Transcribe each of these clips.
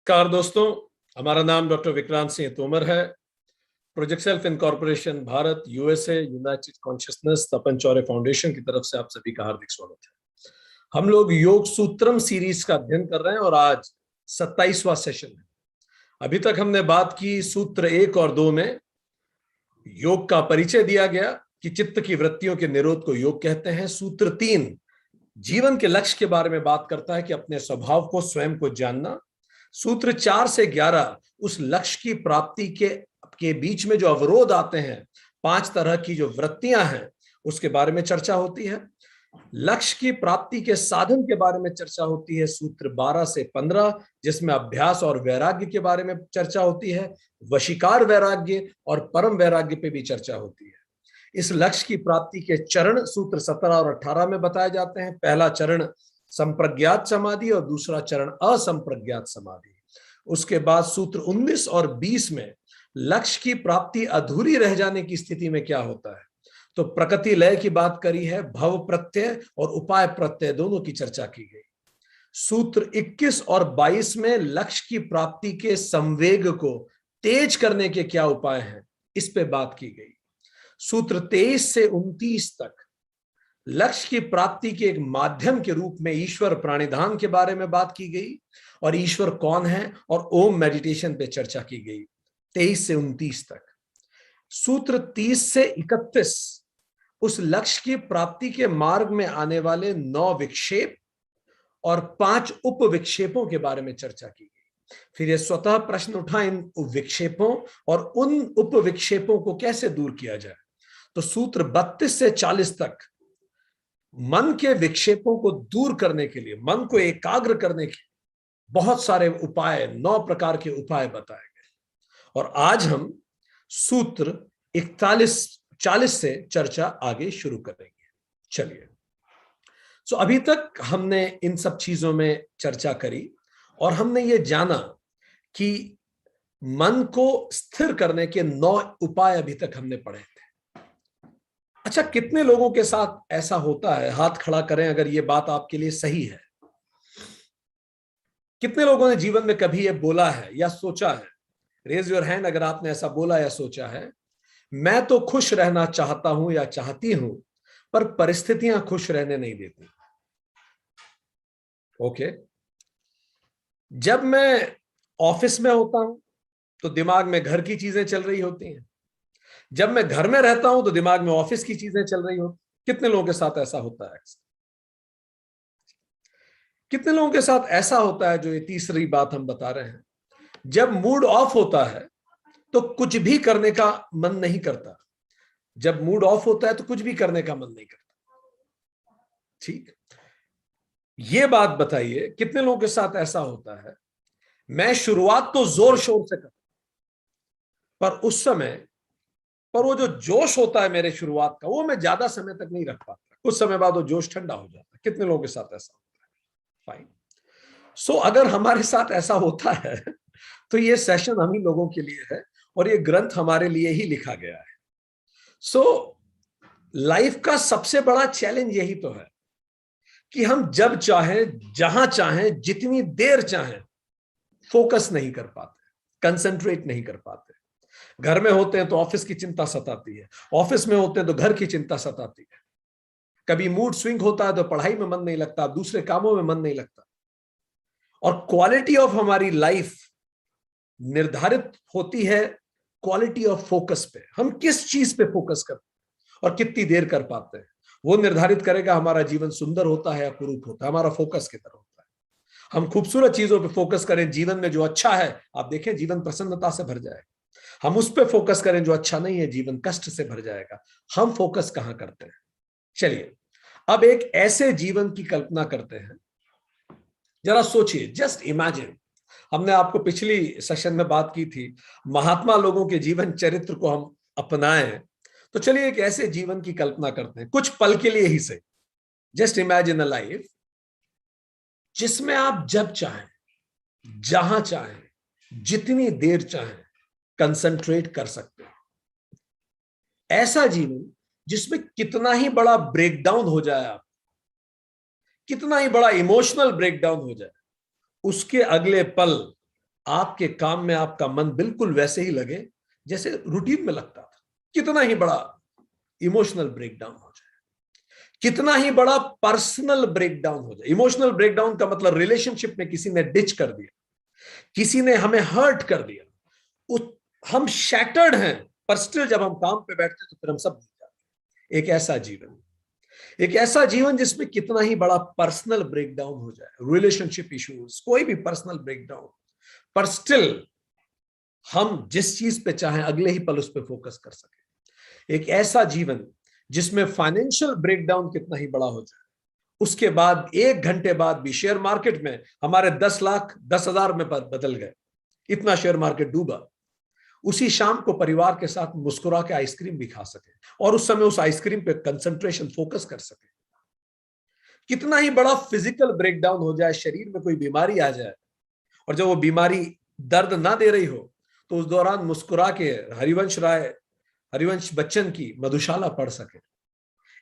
नमस्कार दोस्तों, हमारा नाम डॉक्टर विक्रांत सिंह तोमर है। Project self incorporation Bharat, USA, United Consciousness, Tapan Chaure Foundation की तरफ से आप सभी का हार्दिक स्वागत है। हम लोग योग सूत्रम सीरीज का अध्ययन कर रहे हैं और आज 27वां सेशन है। अभी तक हमने बात की सूत्र 1 और 2 में योग का परिचय दिया गया कि चित्त की वृत्तियों के निरोध को योग कहते हैं। सूत्र 3 जीवन के लक्ष्य के बारे में बात करता है कि अपने स्वभाव को, स्वयं को जानना। सूत्र 4 से 11 उस लक्ष्य की प्राप्ति के बीच में जो अवरोध आते हैं, 5 तरह की जो वृत्तियां हैं, उसके बारे में चर्चा होती है। लक्ष्य की प्राप्ति के साधन के बारे में चर्चा होती है सूत्र 12 से 15, जिसमें अभ्यास और वैराग्य के बारे में चर्चा होती है। वशीकार वैराग्य और परम वैराग्य पे भी चर्चा होती है। इस लक्ष्य की प्राप्ति के चरण सूत्र 17 और 18 में बताए जाते हैं। पहला चरण संप्रज्ञात समाधि और दूसरा चरण असंप्रज्ञात समाधि। उसके बाद सूत्र 19 और 20 में लक्ष्य की प्राप्ति अधूरी रह जाने की स्थिति में क्या होता है, तो प्रकृति लय की बात करी है। भव प्रत्यय और उपाय प्रत्यय दोनों की चर्चा की गई। सूत्र 21 और 22 में लक्ष्य की प्राप्ति के संवेग को तेज करने के क्या उपाय हैं, इस पे बात की गई। सूत्र 23 से 29 तक लक्ष्य की प्राप्ति के एक माध्यम के रूप में ईश्वर प्राणिधान के बारे में बात की गई और ईश्वर कौन है और ओम मेडिटेशन पे चर्चा की गई 23 से 29 तक। सूत्र 30 से 31 उस लक्ष्य की प्राप्ति के मार्ग में आने वाले 9 विक्षेप और 5 उप विक्षेपों के बारे में चर्चा की गई। फिर ये स्वतः प्रश्न उठा इन विक्षेपों और उन उप विक्षेपों को कैसे दूर किया जाए। तो सूत्र 32 से 40 तक मन के विक्षेपों को दूर करने के लिए, मन को एकाग्र करने के बहुत सारे उपाय, 9 प्रकार के उपाय बताए गए। और आज हम सूत्र 41-40 से चर्चा आगे शुरू करेंगे। चलिए, तो अभी तक हमने इन सब चीजों में चर्चा करी और हमने ये जाना कि मन को स्थिर करने के 9 उपाय अभी तक हमने पढ़े थे। अच्छा, कितने लोगों के साथ ऐसा होता है? हाथ खड़ा करें अगर ये बात आपके लिए सही है। कितने लोगों ने जीवन में कभी ये बोला है या सोचा है? रेज योर हैंड अगर आपने ऐसा बोला या सोचा है। मैं तो खुश रहना चाहता हूं या चाहती हूं, पर परिस्थितियां खुश रहने नहीं देती। ओके, जब मैं ऑफिस में होता हूं तो दिमाग में घर की चीजें चल रही होती हैं। जब मैं घर में रहता हूं तो दिमाग में ऑफिस की चीजें चल रही होती। कितने लोगों के साथ ऐसा होता है? कितने लोगों के साथ ऐसा होता है, जो ये तीसरी बात हम बता रहे हैं, जब मूड ऑफ होता है तो कुछ भी करने का मन नहीं करता। जब मूड ऑफ होता है तो कुछ भी करने का मन नहीं करता। ठीक, ये बात बताइए कितने लोगों के साथ ऐसा होता है, मैं शुरुआत तो जोर शोर से करता, पर उस समय पर वो जो जोश होता है मेरे शुरुआत का, वो मैं ज्यादा समय तक नहीं रख पाता। कुछ समय बाद वो जोश ठंडा हो जाता है। कितने लोगों के साथ ऐसा होता है? फाइन। सो अगर हमारे साथ ऐसा होता है तो ये सेशन हम ही लोगों के लिए है और ये ग्रंथ हमारे लिए ही लिखा गया है। सो लाइफ का सबसे बड़ा चैलेंज यही तो है कि हम जब चाहें, जहां चाहें, जितनी देर चाहें फोकस नहीं कर पाते, कंसंट्रेट नहीं कर पाते। घर में होते हैं तो ऑफिस की चिंता सताती है, ऑफिस में होते हैं तो घर की चिंता सताती है। कभी मूड स्विंग होता है तो पढ़ाई में मन नहीं लगता, दूसरे कामों में मन नहीं लगता। और क्वालिटी ऑफ हमारी लाइफ निर्धारित होती है क्वालिटी ऑफ फोकस पे। हम किस चीज पे फोकस करते हैं और कितनी देर कर पाते हैं, वो निर्धारित करेगा हमारा जीवन सुंदर होता है या कुरूप होता है। हमारा फोकस किधर होता है। हम खूबसूरत चीजों पे फोकस करें, जीवन में जो अच्छा है, आप देखें जीवन प्रसन्नता से भर जाएगा। हम उस पे फोकस करें जो अच्छा नहीं है, जीवन कष्ट से भर जाएगा। हम फोकस कहां करते हैं? चलिए, अब एक ऐसे जीवन की कल्पना करते हैं। जरा सोचिए, जस्ट इमेजिन। हमने आपको पिछली सेशन में बात की थी, महात्मा लोगों के जीवन चरित्र को हम अपनाएं। तो चलिए एक ऐसे जीवन की कल्पना करते हैं, कुछ पल के लिए ही से। जस्ट इमेजिन अ लाइफ जिसमें आप जब चाहें, जहां चाहें, जितनी देर चाहें कंसंट्रेट कर सकते हैं। ऐसा जीवन जिसमें कितना ही बड़ा ब्रेकडाउन हो जाए, आप कितना ही बड़ा इमोशनल ब्रेकडाउन हो जाए, उसके अगले पल आपके काम में आपका मन बिल्कुल वैसे ही लगे जैसे रूटीन में लगता था। कितना ही बड़ा इमोशनल ब्रेकडाउन हो जाए, कितना ही बड़ा पर्सनल ब्रेकडाउन हो जाए। इमोशनल ब्रेकडाउन का मतलब रिलेशनशिप में किसी ने डिच कर दिया, किसी ने हमें हर्ट कर दिया, हम शैटर्ड हैं, पर स्टिल जब हम काम पे बैठते तो फिर हम सब भूल जाते हैं। एक ऐसा जीवन जिसमें कितना ही बड़ा पर्सनल ब्रेकडाउन हो जाए, रिलेशनशिप इश्यूज, कोई भी पर्सनल ब्रेकडाउन, पर स्टिल हम जिस चीज पे चाहें अगले ही पल उस पर फोकस कर सके। एक ऐसा जीवन जिसमें फाइनेंशियल ब्रेकडाउन कितना ही बड़ा हो जाए, उसके बाद 1 घंटे बाद भी शेयर मार्केट में हमारे 10 लाख 10,000 में बदल गए, इतना शेयर मार्केट डूबा, उसी शाम को परिवार के साथ मुस्कुरा के आइसक्रीम भी खा सके और उस समय उस आइसक्रीम पे कंसंट्रेशन फोकस कर सके। कितना ही बड़ा फिजिकल ब्रेकडाउन हो जाए, शरीर में कोई बीमारी आ जाए और जब वो बीमारी दर्द ना दे रही हो तो उस दौरान मुस्कुरा के हरिवंश बच्चन की मधुशाला पढ़ सके।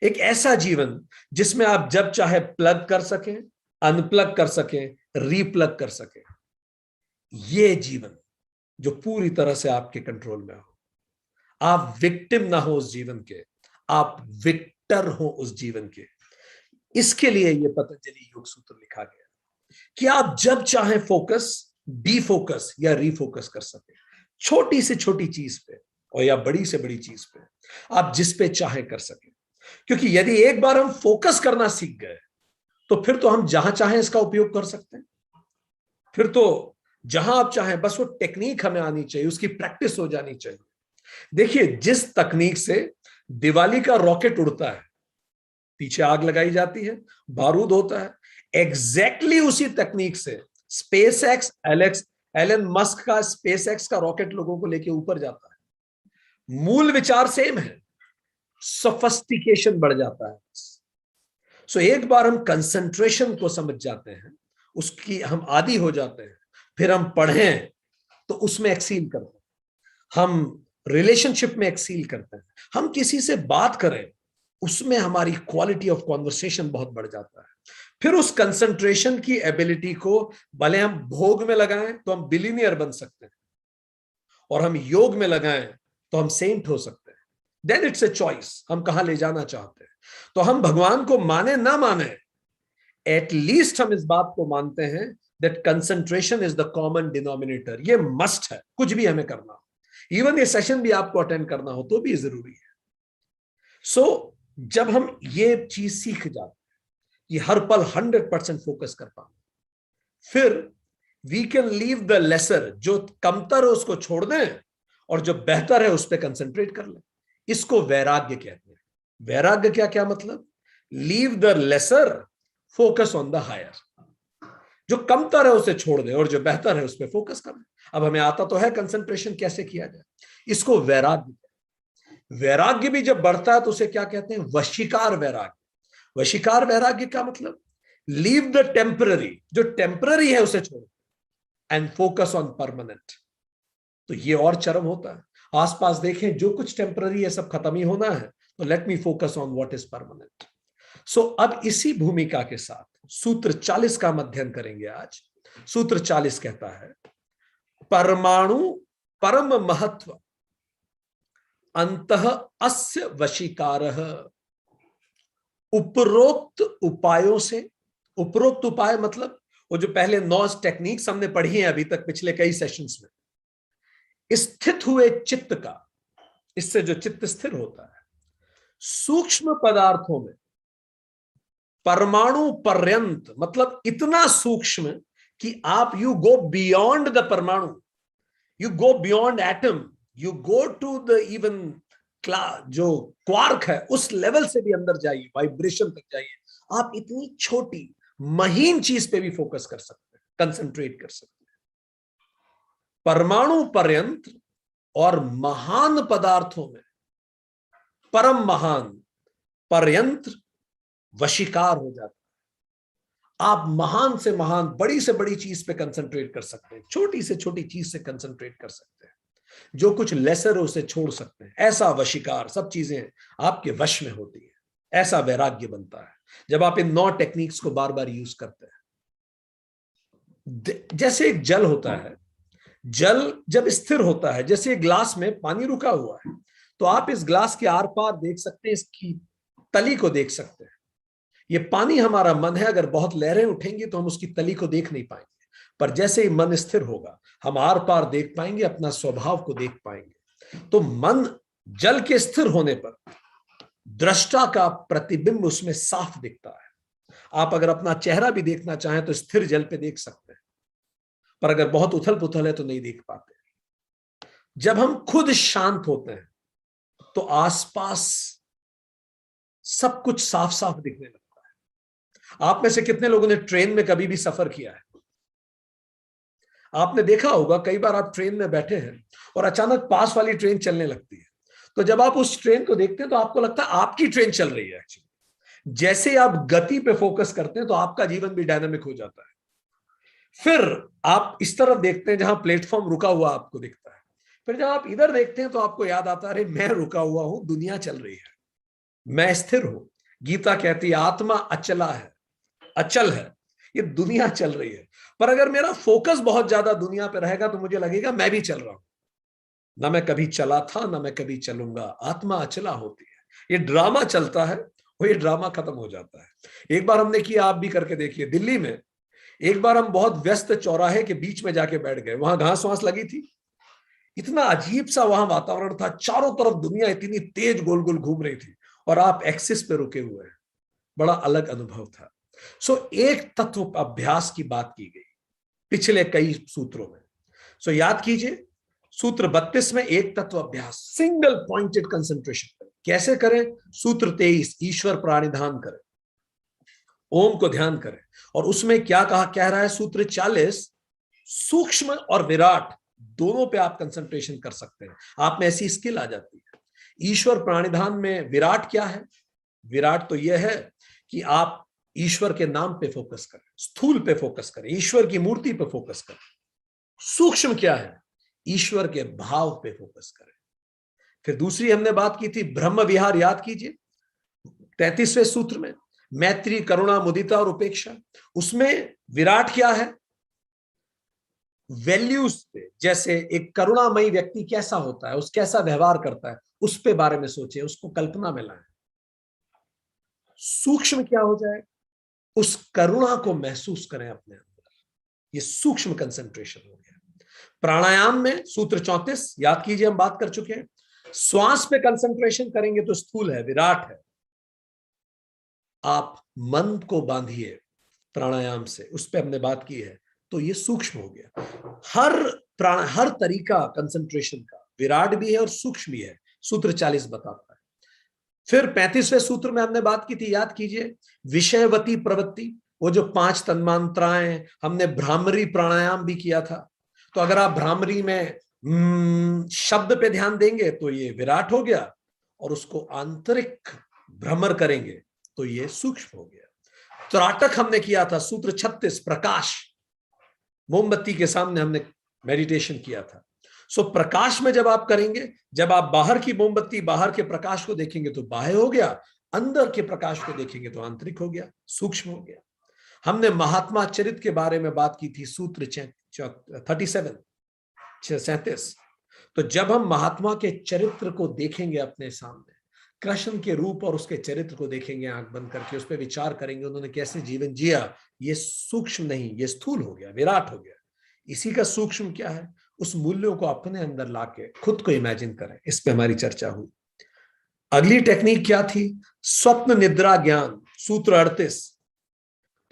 एक ऐसा जीवन जिसमें आप जब चाहे प्लग कर सकें, अनप्लग कर सकें, रीप्लग कर सकें। ये जीवन जो पूरी तरह से आपके कंट्रोल में हो, आप विक्टिम ना हो उस जीवन के, आप विक्टर हो उस जीवन के। इसके लिए ये पतंजलि योग सूत्र लिखा गया कि आप जब चाहे फोकस, डिफोकस या रीफोकस कर सके, छोटी से छोटी चीज पे और या बड़ी से बड़ी चीज पे, आप जिस पे चाहे कर सके। क्योंकि यदि एक बार हम फोकस करना सीख गए तो फिर तो हम जहां चाहे इसका उपयोग कर सकते हैं। फिर तो जहां आप चाहें, बस वो टेक्निक हमें आनी चाहिए, उसकी प्रैक्टिस हो जानी चाहिए। देखिए, जिस तकनीक से दिवाली का रॉकेट उड़ता है, पीछे आग लगाई जाती है, बारूद होता है, एग्जैक्टली उसी तकनीक से एलन मस्क का स्पेसएक्स का रॉकेट लोगों को लेके ऊपर जाता है। मूल विचार सेम है, सोफिस्टिकेशन बढ़ जाता है। सो एक बार हम कंसंट्रेशन को समझ जाते हैं, उसकी हम आदी हो जाते हैं, फिर हम पढ़ें तो उसमें एक्सील करते हैं, हम रिलेशनशिप में एक्सील करते हैं, हम किसी से बात करें उसमें हमारी क्वालिटी ऑफ कॉन्वर्सेशन बहुत बढ़ जाता है। फिर उस कंसंट्रेशन की एबिलिटी को भले हम भोग में लगाएं तो हम बिलियनियर बन सकते हैं, और हम योग में लगाएं तो हम सेंट हो सकते हैं। देन इट्स ए चॉइस, हम कहां ले जाना चाहते हैं। तो हम भगवान को माने ना माने, एटलीस्ट हम इस बात को मानते हैं that concentration is the common denominator. ये मस्ट है, कुछ भी हमें करना हो, इवन ये सेशन भी आपको अटेंड करना हो तो भी जरूरी है। सो जब हम ये चीज सीख जाते हैं कि हर पल 100% फोकस कर पाए, फिर we can leave the lesser, जो कमतर है उसको छोड़ दें और जो बेहतर है उस पर कंसंट्रेट कर लें। इसको वैराग्य कहते हैं। वैराग्य क्या क्या मतलब? Leave the lesser, focus on the higher. जो कमतर है उसे छोड़ दे और जो बेहतर है उस पर फोकस कर ले। अब हमें आता तो है कंसंट्रेशन कैसे किया जाए, इसको वैराग्य। वैराग्य भी जब बढ़ता है तो उसे क्या कहते हैं? वशीकार वैराग्य। वशीकार वैराग्य का मतलब लीव द टेम्पररी, जो टेम्पररी है उसे छोड़ एंड फोकस ऑन परमानेंट। तो ये और चरम होता है। आसपास देखें, जो कुछ टेम्पररी है सब खत्म ही होना है, तो let me focus on what is permanent. So अब इसी भूमिका के साथ सूत्र 40 का अध्ययन करेंगे आज। सूत्र 40 कहता है, परमाणु परम महत्व अंतः अस्य वशीकारः। उपरोक्त उपायों से, उपरोक्त उपाय मतलब वो जो पहले 9 टेक्निक्स हमने पढ़ी हैं अभी तक पिछले कई सेशंस में, स्थित हुए चित्त का, इससे जो चित्त स्थिर होता है, सूक्ष्म पदार्थों में परमाणु पर्यंत, मतलब इतना सूक्ष्म कि आप यू गो बियॉन्ड द परमाणु, you go beyond atom, you go to the even जो क्वार्क है उस लेवल से भी अंदर जाइए, वाइब्रेशन तक जाइए। आप इतनी छोटी महीन चीज पे भी फोकस कर सकते हैं, कंसंट्रेट कर सकते हैं। परमाणु पर्यंत और महान पदार्थों में परम महान पर्यंत वशीकार हो जाता है। आप महान से महान, बड़ी से बड़ी चीज पे कंसंट्रेट कर सकते हैं, छोटी से छोटी चीज से कंसंट्रेट कर सकते हैं, जो कुछ लेसर है उसे छोड़ सकते हैं। ऐसा वशीकार, सब चीजें आपके वश में होती है, ऐसा वैराग्य बनता है जब आप इन 9 टेक्निक्स को बार बार यूज करते हैं। जैसे एक जल होता है, जल जब स्थिर होता है, जैसे ग्लास में पानी रुका हुआ है, तो आप इस ग्लास के आर पार देख सकते हैं, इसकी तली को देख सकते हैं। ये पानी हमारा मन है, अगर बहुत लहरें उठेंगी तो हम उसकी तली को देख नहीं पाएंगे, पर जैसे ही मन स्थिर होगा हम आर पार देख पाएंगे, अपना स्वभाव को देख पाएंगे। तो मन जल के स्थिर होने पर दृष्टा का प्रतिबिंब उसमें साफ दिखता है। आप अगर अपना चेहरा भी देखना चाहें तो स्थिर जल पे देख सकते हैं, पर अगर बहुत उथल पुथल है तो नहीं देख पाते। जब हम खुद शांत होते हैं तो आसपास सब कुछ साफ साफ दिखने लगता है। आप में से कितने लोगों ने ट्रेन में कभी भी सफर किया है? आपने देखा होगा कई बार आप ट्रेन में बैठे हैं और अचानक पास वाली ट्रेन चलने लगती है, तो जब आप उस ट्रेन को देखते हैं तो आपको लगता है आपकी ट्रेन चल रही है। एक्चुअली जैसे आप गति पे फोकस करते हैं तो आपका जीवन भी डायनामिक हो जाता है। फिर आप इस तरफ देखते हैं जहां प्लेटफॉर्म रुका हुआ आपको दिखता है, फिर जब आप इधर देखते हैं तो आपको याद आता है, अरे मैं रुका हुआ हूं, दुनिया चल रही है, मैं स्थिर हूं। गीता कहती है आत्मा अचला है, अचल है, ये दुनिया चल रही है। पर अगर मेरा फोकस बहुत ज्यादा दुनिया पे रहेगा तो मुझे लगेगा मैं भी चल रहा हूं, ना मैं कभी चला था ना मैं कभी चलूंगा। आत्मा अचला होती है, ये ड्रामा चलता है और ये ड्रामा खत्म हो जाता है। एक बार हमने किया, आप भी करके देखिए। दिल्ली में एक बार हम बहुत व्यस्त चौराहे के बीच में जाके बैठ गए, वहां घास वास लगी थी, इतना अजीब सा वहां वातावरण था, चारों तरफ दुनिया इतनी तेज गोल गोल घूम रही थी और आप एक्सिस पे रुके हुए हैं। बड़ा अलग अनुभव था। एक तत्व अभ्यास की बात की गई पिछले कई सूत्रों में। याद कीजिए, सूत्र 32 में एक तत्व अभ्यास, सिंगल पॉइंटेड कंसंट्रेशन करें। कैसे करें? सूत्र 23, ईश्वर प्राणिधान करें, ओम को ध्यान करें। और उसमें क्या कह रहा है सूत्र 40, सूक्ष्म और विराट दोनों पे आप कंसंट्रेशन कर सकते हैं। आप में ऐसी स्किल आ जाती है। ईश्वर प्राणिधान में विराट क्या है? विराट तो यह है कि आप ईश्वर के नाम पे फोकस करें, स्थूल पे फोकस करें, ईश्वर की मूर्ति पे फोकस करें। सूक्ष्म क्या है? ईश्वर के भाव पे फोकस करें। फिर दूसरी हमने बात की थी ब्रह्म विहार, याद कीजिए 33वें सूत्र में, मैत्री, करुणा, मुदिता और उपेक्षा। उसमें विराट क्या है? वैल्यूज पे, जैसे एक करुणामयी व्यक्ति कैसा होता है, उस कैसा व्यवहार करता है, उस पे बारे में सोचें, उसको कल्पना में लाएं। सूक्ष्म क्या हो जाए? उस करुणा को महसूस करें अपने अंदर। ये सूक्ष्म कंसंट्रेशन हो गया। प्राणायाम में सूत्र 34 याद कीजिए, हम बात कर चुके हैं। श्वास पे कंसंट्रेशन करेंगे तो स्थूल है, विराट है। आप मन को बांधिए प्राणायाम से, उस पे हमने बात की है, तो ये सूक्ष्म हो गया। हर तरीका कंसंट्रेशन का विराट भी है और सूक्ष्म भी है, सूत्र 40 बताता है। फिर 35वें सूत्र में हमने बात की थी, याद कीजिए, विषयवती प्रवृत्ति, वो जो 5 तन्मात्राएं, हमने भ्रामरी प्राणायाम भी किया था। तो अगर आप भ्रामरी में शब्द पे ध्यान देंगे तो ये विराट हो गया, और उसको आंतरिक भ्रमर करेंगे तो ये सूक्ष्म हो गया। त्राटक हमने किया था, सूत्र 36, प्रकाश, मोमबत्ती के सामने हमने मेडिटेशन किया था। प्रकाश में जब आप करेंगे, जब आप बाहर की मोमबत्ती, बाहर के प्रकाश को देखेंगे तो बाह्य हो गया, अंदर के प्रकाश को देखेंगे तो आंतरिक हो गया, सूक्ष्म हो गया। हमने महात्मा चरित्र के बारे में बात की थी, सूत्र 37। तो जब हम महात्मा के चरित्र को देखेंगे अपने सामने, कृष्ण के रूप और उसके चरित्र को देखेंगे आंख बंद करके, उस पर विचार करेंगे उन्होंने कैसे जीवन जिया, ये सूक्ष्म नहीं, ये स्थूल हो गया, विराट हो गया। इसी का सूक्ष्म क्या है? उस मूल्यों को अपने अंदर लाके खुद को इमेजिन करें। इस पे हमारी चर्चा हुई। अगली टेक्निक क्या थी? स्वप्न निद्रा ज्ञान, सूत्र 38।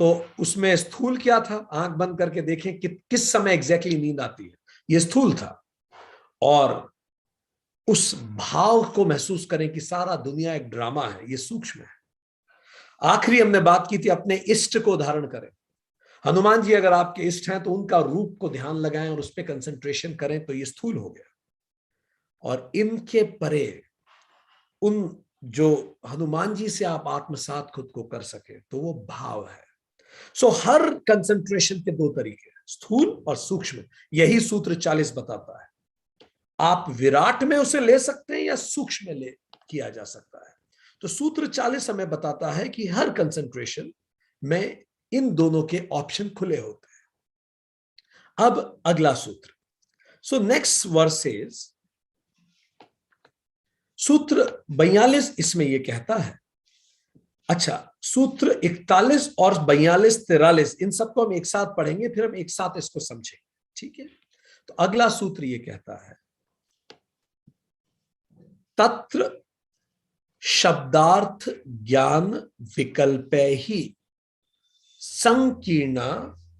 तो उसमें स्थूल क्या था? आंख बंद करके देखें कि किस समय एग्जैक्टली नींद आती है, ये स्थूल था। और उस भाव को महसूस करें कि सारा दुनिया एक ड्रामा है, ये सूक्ष्म है। आखिरी हमने बात की थी अपने इष्ट को धारण करें। हनुमान जी अगर आपके इष्ट हैं तो उनका रूप को ध्यान लगाएं और उस पर कंसंट्रेशन करें, तो ये स्थूल हो गया। और इनके परे उन जो हनुमान जी से आप आत्मसात खुद को कर सके तो वो भाव है। हर कंसंट्रेशन के 2 तरीके हैं, स्थूल और सूक्ष्म। यही सूत्र 40 बताता है। आप विराट में उसे ले सकते हैं या सूक्ष्म में ले किया जा सकता है। तो सूत्र 40 हमें बताता है कि हर कंसंट्रेशन में इन दोनों के ऑप्शन खुले होते हैं। अब अगला सूत्र, सो नेक्स्ट वर्स इज सूत्र 42 इसमें यह कहता है, अच्छा सूत्र 41 और 42, 43 इन सबको हम एक साथ पढ़ेंगे, फिर हम एक साथ इसको समझेंगे, ठीक है। तो अगला सूत्र यह कहता है, तत्र शब्दार्थ ज्ञान विकल्पे ही संकीर्ण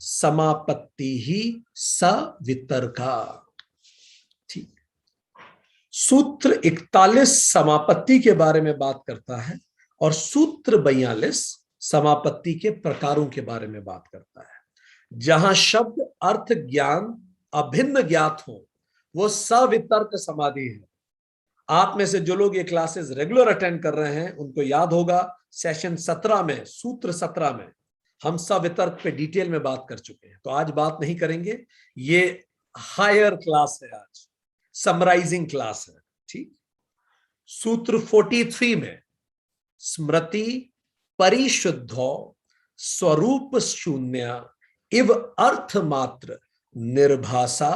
समापत्ति ही सवितर्का। ठीक, सूत्र 41 समापत्ति के बारे में बात करता है और सूत्र 42 समापत्ति के प्रकारों के बारे में बात करता है। जहां शब्द अर्थ ज्ञान अभिन्न ज्ञात हो वो सवितर्क समाधि है। आप में से जो लोग ये क्लासेस रेगुलर अटेंड कर रहे हैं उनको याद होगा सेशन 17 में, सूत्र 17 में हम सवितर्क पे डिटेल में बात कर चुके हैं, तो आज बात नहीं करेंगे। ये हायर क्लास है, आज समराइजिंग क्लास है, ठीक। सूत्र 43 में स्मृति परिशुद्धो स्वरूप शून्य इव अर्थ मात्र निर्भाषा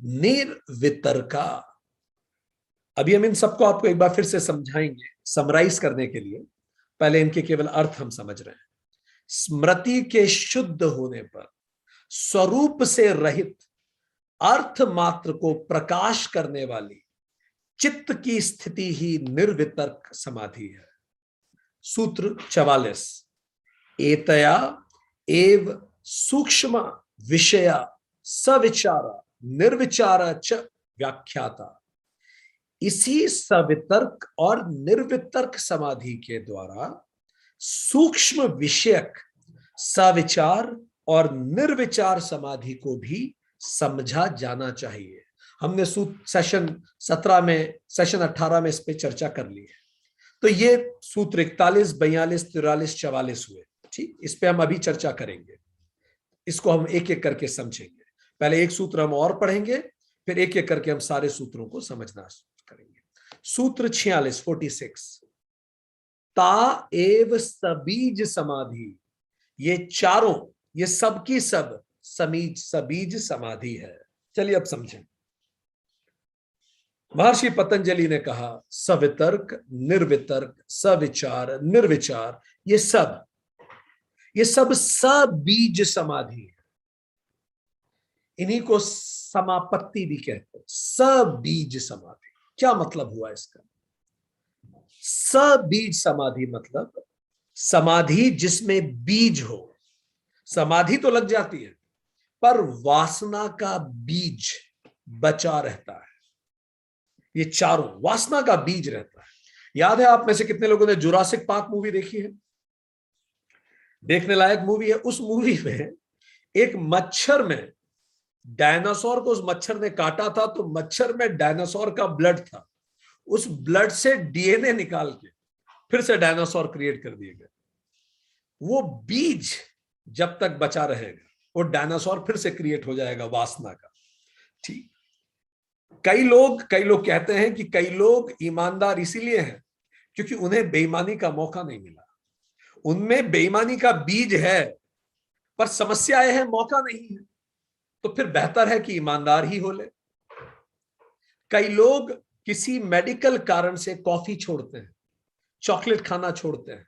निर्वितर्का। अभी हम इन सबको आपको एक बार फिर से समझाएंगे समराइज करने के लिए, पहले इनके केवल अर्थ हम समझ रहे हैं। स्मृति के शुद्ध होने पर स्वरूप से रहित अर्थ मात्र को प्रकाश करने वाली चित्त की स्थिति ही निर्वितर्क समाधि है। सूत्र 44 एतया एव सूक्ष्म विषया सविचारा निर्विचारा च व्याख्याता। इसी सवितर्क और निर्वितर्क समाधि के द्वारा सूक्ष्म विषयक सविचार और निर्विचार समाधि को भी समझा जाना चाहिए। हमने सेशन 17 में, सेशन 18 में इस पे चर्चा कर ली है। तो ये सूत्र 41, 42, 43, 44 हुए, ठीक। इस पे हम अभी चर्चा करेंगे, इसको हम एक एक करके समझेंगे। पहले एक सूत्र हम और पढ़ेंगे, फिर एक एक करके हम सारे सूत्रों को समझना करेंगे। सूत्र 46, 46 ता एव सबीज समाधि। ये चारों, ये सब की सब सबीज समाधि है। चलिए अब समझें। महर्षि पतंजलि ने कहा सवितर्क निर्वितर्क सविचार निर्विचार ये सब सबीज समाधि है। इन्हीं को समापत्ति भी कहते हैं, सबीज समाधि। क्या मतलब हुआ इसका? सबीज समाधि मतलब समाधि जिसमें बीज हो। समाधि तो लग जाती है पर वासना का बीज बचा रहता है। ये चारों वासना का बीज रहता है। याद है आप में से कितने लोगों ने जुरासिक पार्क मूवी देखी है? देखने लायक मूवी है। उस मूवी में एक मच्छर में डायनासोर को उस मच्छर ने काटा था, तो मच्छर में डायनासोर का ब्लड था। उस ब्लड से डीएनए निकाल के फिर से डायनासोर क्रिएट कर दिए गए। वो बीज जब तक बचा रहेगा वो डायनासोर फिर से क्रिएट हो जाएगा वासना का, ठीक। कई लोग कहते हैं कि कई लोग ईमानदार इसीलिए हैं क्योंकि उन्हें बेईमानी का मौका नहीं मिला। उनमें बेईमानी का बीज है पर समस्या यह है मौका नहीं है, तो फिर बेहतर है कि ईमानदार ही हो ले। कई लोग किसी मेडिकल कारण से कॉफी छोड़ते हैं, चॉकलेट खाना छोड़ते हैं,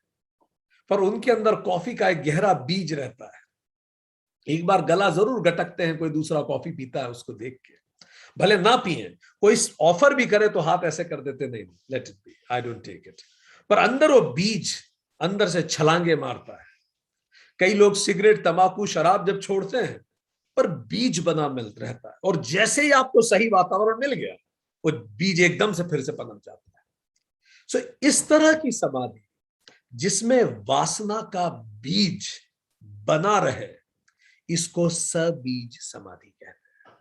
पर उनके अंदर कॉफी का एक गहरा बीज रहता है। एक बार गला जरूर गटकते हैं, कोई दूसरा कॉफी पीता है उसको देख के, भले ना पिए, कोई ऑफर भी करे तो हाथ ऐसे कर देते, नहीं let it be, I don't take it. पर अंदर वो बीज अंदर से छलांगे मारता है। कई लोग सिगरेट तंबाकू शराब जब छोड़ते हैं पर बीज बना मिल रहता है, और जैसे ही आपको सही वातावरण मिल गया वो बीज एकदम से फिर से पनप जाता है। सो इस तरह की समाधि जिसमें वासना का बीज बना रहे, इसको सबीज समाधि कहते हैं।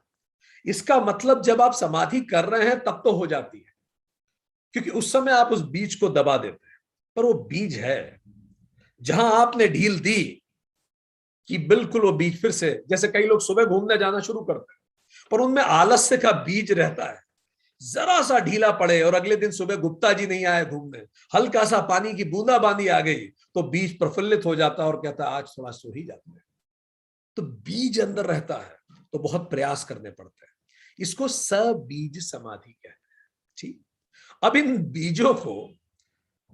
इसका मतलब जब आप समाधि कर रहे हैं तब तो हो जाती है, क्योंकि उस समय आप उस बीज को दबा देते हैं, पर वो बीज है। जहां आपने ढील दी कि बिल्कुल वो बीज फिर से, जैसे कई लोग सुबह घूमने जाना शुरू करते हैं पर उनमें आलस्य का बीज रहता है। जरा सा ढीला पड़े और अगले दिन सुबह गुप्ता जी नहीं आए घूमने, हल्का सा पानी की बूंदाबांदी आ गई तो बीज प्रफुल्लित हो जाता है और कहता है आज थोड़ा सो ही जाते हैं। तो बीज अंदर रहता है तो बहुत प्रयास करने पड़ते हैं। इसको सबीज समाधि कहते हैं। ठीक, अब इन बीजों को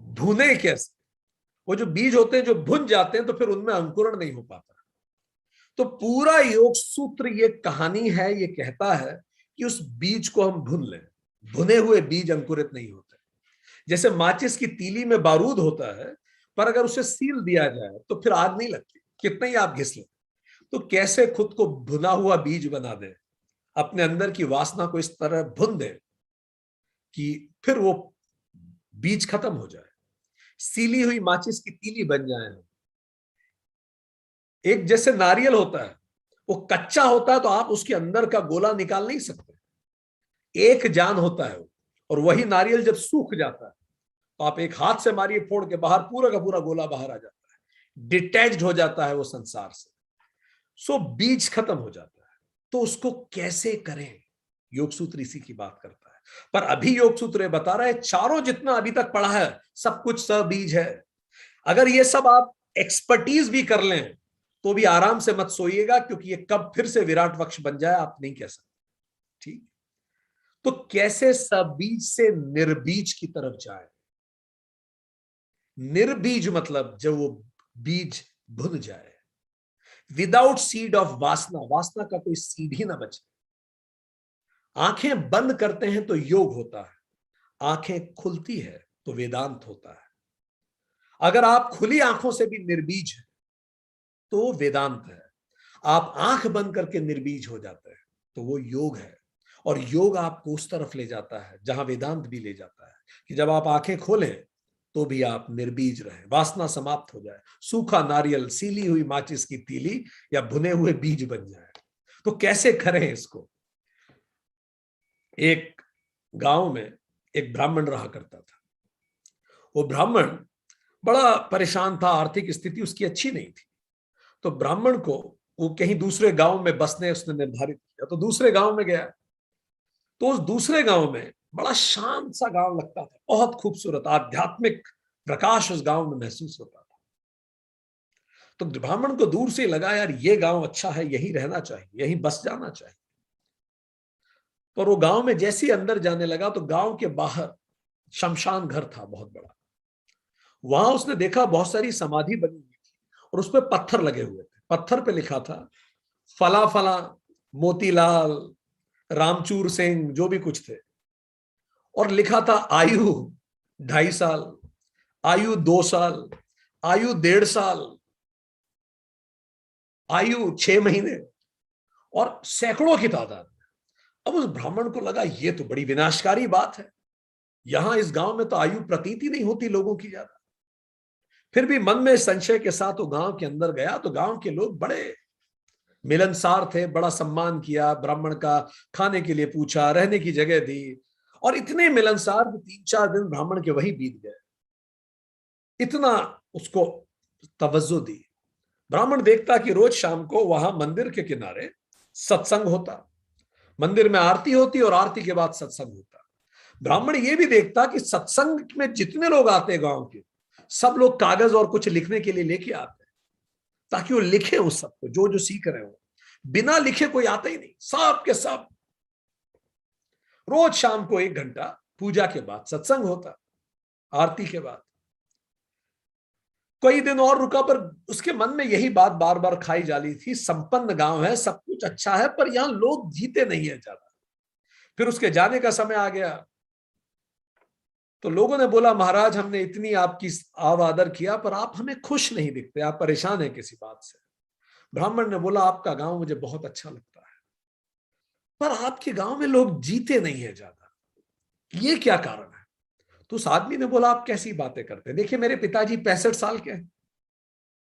भुने कैसे? वो जो बीज होते हैं जो भुन जाते हैं तो फिर उनमें अंकुरण नहीं हो पाता। तो पूरा योग सूत्र ये कहानी है, ये कहता है कि उस बीज को हम भुन लें। भुने हुए बीज अंकुरित नहीं होते। जैसे माचिस की तीली में बारूद होता है, पर अगर उसे सील दिया जाए तो फिर आग नहीं लगती, कितना ही आप घिस लें। तो कैसे खुद को भुना हुआ बीज बना दे, अपने अंदर की वासना को इस तरह भुन दे कि फिर वो बीज खत्म हो जाए, सीली हुई माचिस की तीली बन जाए। एक जैसे नारियल होता है, वो कच्चा होता है तो आप उसके अंदर का गोला निकाल नहीं सकते, एक जान होता है वो। और वही नारियल जब सूख जाता है तो आप एक हाथ से मारिए फोड़ के, बाहर पूरा का पूरा गोला बाहर आ जाता है, डिटैच्ड हो जाता है वो संसार से। सो बीज खत्म हो जाता है। तो उसको कैसे करें, योग सूत्र इसी की बात करता है। पर अभी योग सूत्र बता रहा है चारों जितना अभी तक पढ़ा है सब कुछ सबीज है। अगर ये सब आप एक्सपर्टीज भी कर लें तो भी आराम से मत सोइएगा, क्योंकि ये कब फिर से विराट वक्ष बन जाए आप नहीं कह सकते। ठीक, तो कैसे सबीज से निर्बीज की तरफ जाए? निर्बीज मतलब जब वो बीज भुन जाए, विदाउट सीड ऑफ वासना, वासना का कोई सीड ही ना बचे। आंखें बंद करते हैं तो योग होता है, आंखें खुलती है तो वेदांत होता है। अगर आप खुली आंखों से भी निर्बीज हैं तो वेदांत है। आप आंख बंद करके निर्बीज हो जाते हैं तो वो योग है। और योग आपको उस तरफ ले जाता है जहां वेदांत भी ले जाता है, कि जब आप आंखें खोलें तो भी आप निर्बीज रहें, वासना समाप्त हो जाए, सूखा नारियल, सीली हुई माचिस की तीली या भुने हुए बीज बन जाए। तो कैसे करें इसको? एक गांव में एक ब्राह्मण रहा करता था। वो ब्राह्मण बड़ा परेशान था, आर्थिक स्थिति उसकी अच्छी नहीं थी। तो ब्राह्मण को वो कहीं दूसरे गांव में बसने उसने निर्धारित किया, तो दूसरे गांव में गया। तो उस दूसरे गांव में बड़ा शांत सा गांव लगता था, बहुत खूबसूरत आध्यात्मिक प्रकाश उस गांव में महसूस होता था। तो ब्राह्मण को दूर से लगा यार ये गांव अच्छा है, यहीं रहना चाहिए, यहीं बस जाना चाहिए। पर वो गांव में जैसे ही अंदर जाने लगा तो गांव के बाहर शमशान घर था बहुत बड़ा। वहां उसने देखा बहुत सारी समाधि बनी हुई थी और उसपे पत्थर लगे हुए थे। पत्थर पे लिखा था फला फला, मोतीलाल, रामचूर सिंह, जो भी कुछ थे। और लिखा था आयु 2.5 साल, आयु 2 साल, आयु 1.5 साल, आयु 6 महीने, और सैकड़ों की तादाद। अब उस ब्राह्मण को लगा ये तो बड़ी विनाशकारी बात है, यहां इस गांव में तो आयु प्रतीत ही नहीं होती लोगों की ज्यादा। फिर भी मन में संशय के साथ वो गांव के अंदर गया तो गांव के लोग बड़े मिलनसार थे, बड़ा सम्मान किया ब्राह्मण का, खाने के लिए पूछा, रहने की जगह दी, और इतने मिलनसार कि 3-4 दिन ब्राह्मण के वही बीत गए। इतना उसको तवज्जो दी। ब्राह्मण देखता कि रोज शाम को वहां मंदिर के किनारे सत्संग होता, मंदिर में आरती होती और आरती के बाद सत्संग होता। ब्राह्मण ये भी देखता कि सत्संग में जितने लोग आते गांव के, सब लोग कागज और कुछ लिखने के लिए लेके आते हैं, ताकि वो लिखे उस सबको जो जो सीख रहे हो। बिना लिखे कोई आता ही नहीं, सब के सब। रोज शाम को 1 घंटा पूजा के बाद सत्संग होता, आरती के बाद। कई दिन और रुका, पर उसके मन में यही बात बार बार खाई जा रही थी, संपन्न गांव है, सब कुछ अच्छा है, पर यहां लोग जीते नहीं है ज्यादा। फिर उसके जाने का समय आ गया तो लोगों ने बोला महाराज हमने इतनी आपकी आव आदर किया पर आप हमें खुश नहीं दिखते, आप परेशान हैं किसी बात से। ब्राह्मण ने बोला आपका गांव मुझे बहुत अच्छा लगता है, पर आपके गांव में लोग जीते नहीं है ज्यादा, ये क्या कारण है? तो उस आदमी ने बोला आप कैसी बातें करते हैं, देखिए मेरे पिताजी 65 साल के हैं,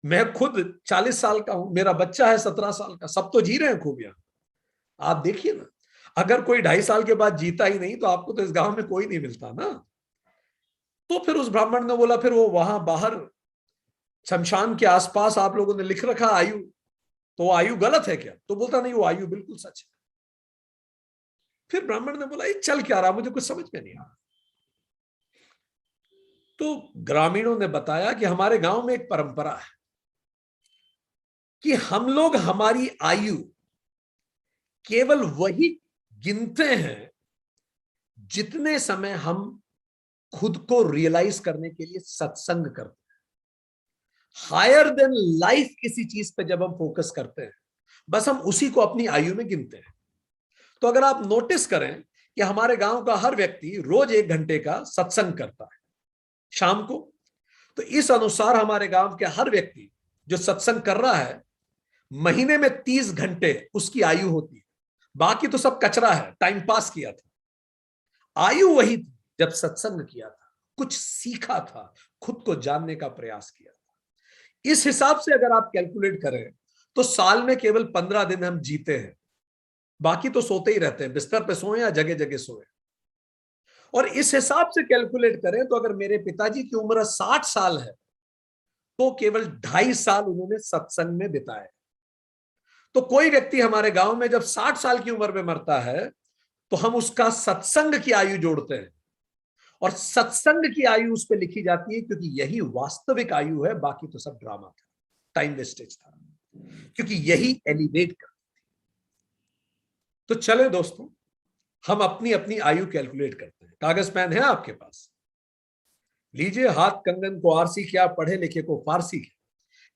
मैं खुद 40 साल का हूं, मेरा बच्चा है 17 साल का, सब तो जी रहे हैं खूब यहां। आप देखिए ना, अगर कोई 2.5 साल के बाद जीता ही नहीं तो आपको तो इस गांव में कोई नहीं मिलता ना। तो फिर उस ब्राह्मण ने बोला फिर वो वहां बाहर शमशान के आसपास आप लोगों ने लिख रखा आयु, तो वो आयु गलत है क्या? तो बोलता नहीं वो आयु बिल्कुल सच है। फिर ब्राह्मण ने बोला ये चल क्या रहा, मुझे कुछ समझ में नहीं आ रहा। तो ग्रामीणों ने बताया कि हमारे गांव में एक परंपरा है कि हम लोग हमारी आयु केवल वही गिनते हैं जितने समय हम खुद को रियलाइज करने के लिए सत्संग करते हैं, हायर देन लाइफ किसी चीज पे जब हम फोकस करते हैं, बस हम उसी को अपनी आयु में गिनते हैं। तो अगर आप नोटिस करें कि हमारे गांव का हर व्यक्ति रोज 1 घंटे का सत्संग करता है शाम को, तो इस अनुसार हमारे गांव के हर व्यक्ति जो सत्संग कर रहा है, महीने में 30 घंटे उसकी आयु होती है। बाकी तो सब कचरा है, टाइम पास किया था। आयु वही थी जब सत्संग किया था, कुछ सीखा था, खुद को जानने का प्रयास किया था। इस हिसाब से अगर आप कैलकुलेट करें तो साल में केवल 15 दिन हम जीते हैं, बाकी तो सोते ही रहते हैं, बिस्तर पे सोए या जगह जगह सोए। और इस हिसाब से कैलकुलेट करें तो अगर मेरे पिताजी की उम्र 60 साल है तो केवल 2.5 साल उन्होंने सत्संग में बिताए। तो कोई व्यक्ति हमारे गांव में जब 60 साल की उम्र में मरता है तो हम उसका सत्संग की आयु जोड़ते हैं, और सत्संग की आयु उस पर लिखी जाती है, क्योंकि यही वास्तविक आयु है, बाकी तो सब ड्रामा था, टाइम वेस्टेज था, क्योंकि यही एलिवेट करती थी। तो चले दोस्तों, हम अपनी अपनी आयु कैलकुलेट करते हैं। कागज पेन है आपके पास? लीजिए, हाथ कंगन को आरसी किया, पढ़े लिखे को फारसी किया।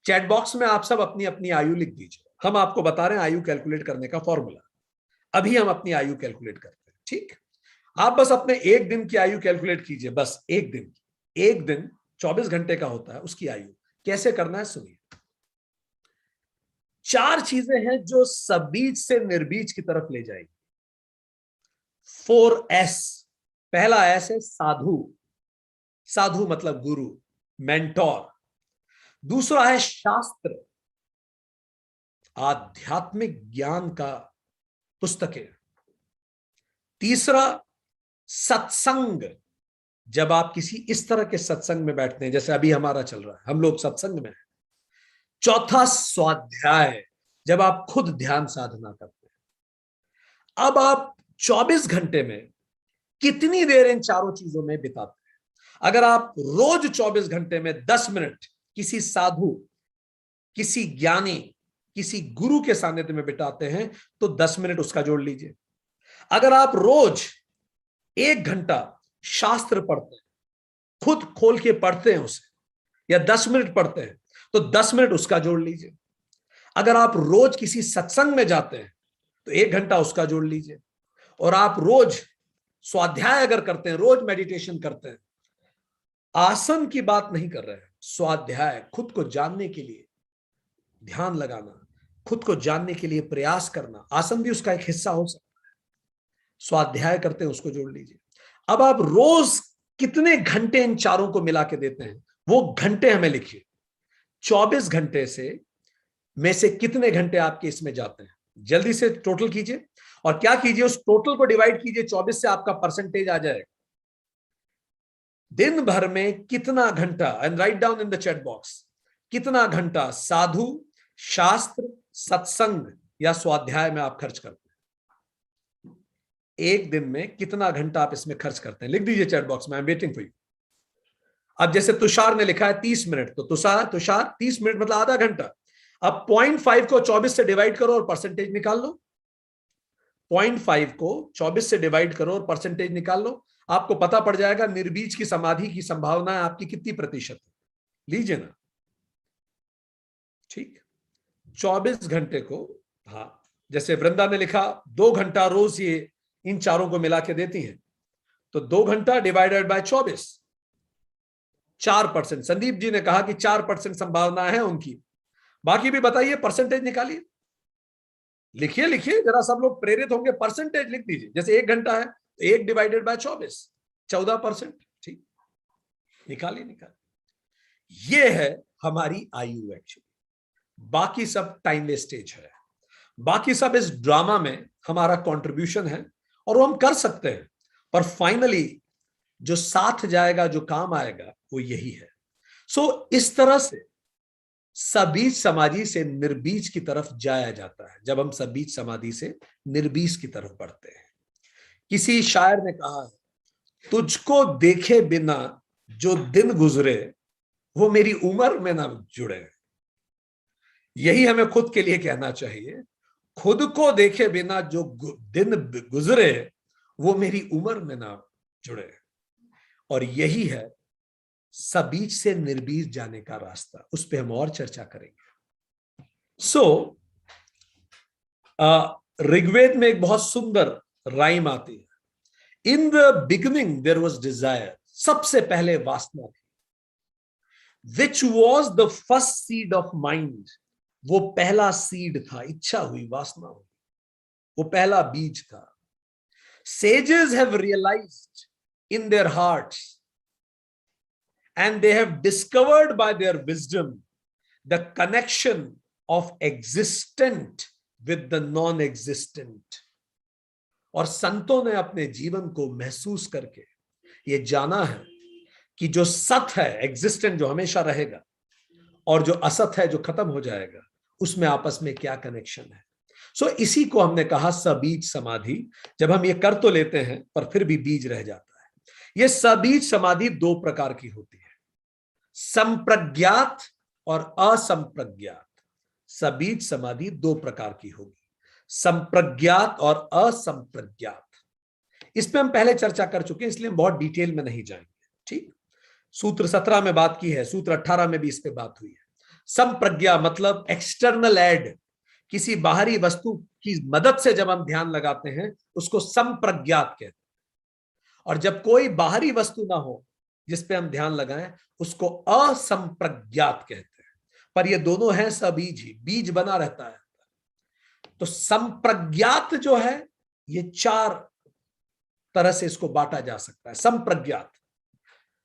चैट बॉक्स में आप सब अपनी अपनी आयु लिख दीजिए। हम आपको बता रहे हैं आयु कैलकुलेट करने का फॉर्मूला। अभी हम अपनी आयु कैलकुलेट करते हैं, ठीक? आप बस अपने 1 दिन की आयु कैलकुलेट कीजिए, बस 1 दिन की। 1 दिन 24 घंटे का होता है, उसकी आयु कैसे करना है सुनिए। 4 चीजें हैं जो सबीज से निर्बीज की तरफ ले जाएगी। 4S। पहला S है साधु। साधु मतलब गुरु, मेंटोर। दूसरा है शास्त्र, आध्यात्मिक ज्ञान का पुस्तकें। तीसरा सत्संग, जब आप किसी इस तरह के सत्संग में बैठते हैं जैसे अभी हमारा चल रहा है, हम लोग सत्संग में हैं। चौथा स्वाध्याय, जब आप खुद ध्यान साधना करते हैं। अब आप 24 घंटे में कितनी देर इन चारों चीजों में बिताते हैं? अगर आप रोज 24 घंटे में 10 मिनट किसी साधु, किसी ज्ञानी, किसी गुरु के सानिध्य में बिताते हैं तो 10 मिनट उसका जोड़ लीजिए। अगर आप रोज 1 घंटा शास्त्र पढ़ते हैं, खुद खोल के पढ़ते हैं उसे, या 10 मिनट पढ़ते हैं तो 10 मिनट उसका जोड़ लीजिए। अगर आप रोज किसी सत्संग में जाते हैं तो 1 घंटा उसका जोड़ लीजिए। और आप रोज स्वाध्याय अगर करते हैं, रोज मेडिटेशन करते हैं, आसन की बात नहीं कर रहे हैं, स्वाध्याय, खुद को जानने के लिए ध्यान लगाना, खुद को जानने के लिए प्रयास करना, आसन भी उसका एक हिस्सा हो सकता है। स्वाध्याय करते हैं, उसको जोड़ लीजिए। अब आप रोज कितने घंटे इन चारों को मिला के देते हैं, वो घंटे हमें लिखिए। 24 घंटे से में से कितने घंटे आपके इसमें जाते हैं, जल्दी से टोटल कीजिए। और क्या कीजिए, उस टोटल को डिवाइड कीजिए 24 से, आपका परसेंटेज आ जाएगा। दिन भर में कितना घंटा, and write down in the chat box, कितना घंटा साधु, शास्त्र, सत्संग या स्वाध्याय में आप खर्च करते हैं? 1 दिन में कितना घंटा आप इसमें खर्च करते हैं, लिख दीजिए चैट बॉक्स में। I am waiting for you. अब जैसे तुषार ने लिखा है 30 मिनट, तो तुषार 30 मिनट मतलब आधा घंटा। अब 0.5 को 24 से डिवाइड करो और परसेंटेज निकाल लो। 0.5 को 24 से डिवाइड करो और परसेंटेज निकाल लो, आपको पता पड़ जाएगा निर्बीज की समाधि की संभावना आपकी कितनी प्रतिशत है। लीजिए ना, ठीक। 24 घंटे को, हाँ, जैसे वृंदा ने लिखा 2 घंटा रोज ये इन चारों को मिला के देती हैं, तो 2 घंटा डिवाइडेड बाय 24, 4%। संदीप जी ने कहा कि 4% संभावना है उनकी। बाकी भी बताइए, परसेंटेज निकालिए, लिखिए लिखिए, जरा सब लोग प्रेरित होंगे, परसेंटेज लिख दीजिए। जैसे 1 घंटा है तो 1 डिवाइडेड बाय 24, 14%। ठीक, निकालिए। ये है हमारी आयु एक्चुअली। बाकी सब टाइम वेस्टेज है, बाकी सब इस ड्रामा में हमारा कंट्रीब्यूशन है, और वो हम कर सकते हैं, पर फाइनली जो साथ जाएगा, जो काम आएगा, वो यही है। सो इस तरह से सबीज समाधि से निर्बीज की तरफ जाया जाता है, जब हम सबीज समाधि से निर्बीज की तरफ बढ़ते हैं। किसी शायर ने कहा है, तुझको देखे बिना जो दिन गुजरे वो मेरी उम्र में ना जुड़े। यही हमें खुद के लिए कहना चाहिए। खुद को देखे बिना जो दिन गुजरे वो मेरी उम्र में ना जुड़े। और यही है सबीज से निर्बीज जाने का रास्ता, उस पर हम और चर्चा करेंगे। ऋग्वेद में एक बहुत सुंदर राइम आती है, in the beginning there was desire, सबसे पहले वासना थी, which was the first seed of mind, वो पहला सीड था, इच्छा हुई, वासना हुई, वो पहला बीज था। Sages have realized in their hearts and they have discovered by their wisdom the connection of existent with the non-existent. और संतों ने अपने जीवन को महसूस करके ये जाना है कि जो सत है, एग्जिस्टेंट जो हमेशा रहेगा, और जो असत है जो खत्म हो जाएगा, उसमें आपस में क्या कनेक्शन है। इसी को हमने कहा सबीज समाधि। जब हम ये कर तो लेते हैं पर फिर भी बीज रह जाता है। ये सबीज समाधि दो प्रकार की होती है, संप्रज्ञात और असंप्रज्ञात। सबीज समाधि दो प्रकार की होगी, संप्रज्ञात और असंप्रज्ञात। इस पे हम पहले चर्चा कर चुके हैं, इसलिए हम बहुत डिटेल में नहीं जाएंगे। ठीक, सूत्र 17 में बात की है, सूत्र 18 में भी इस पे बात हुई है। संप्रज्ञा मतलब एक्सटर्नल एड, किसी बाहरी वस्तु की मदद से जब हम ध्यान लगाते हैं उसको संप्रज्ञात कहते हैं, और जब कोई बाहरी वस्तु ना हो जिस पे हम ध्यान लगाएं उसको असंप्रज्ञात कहते हैं। पर ये दोनों हैं सबीज ही, बीज बना रहता है। तो संप्रज्ञात जो है ये चार तरह से इसको बांटा जा सकता है।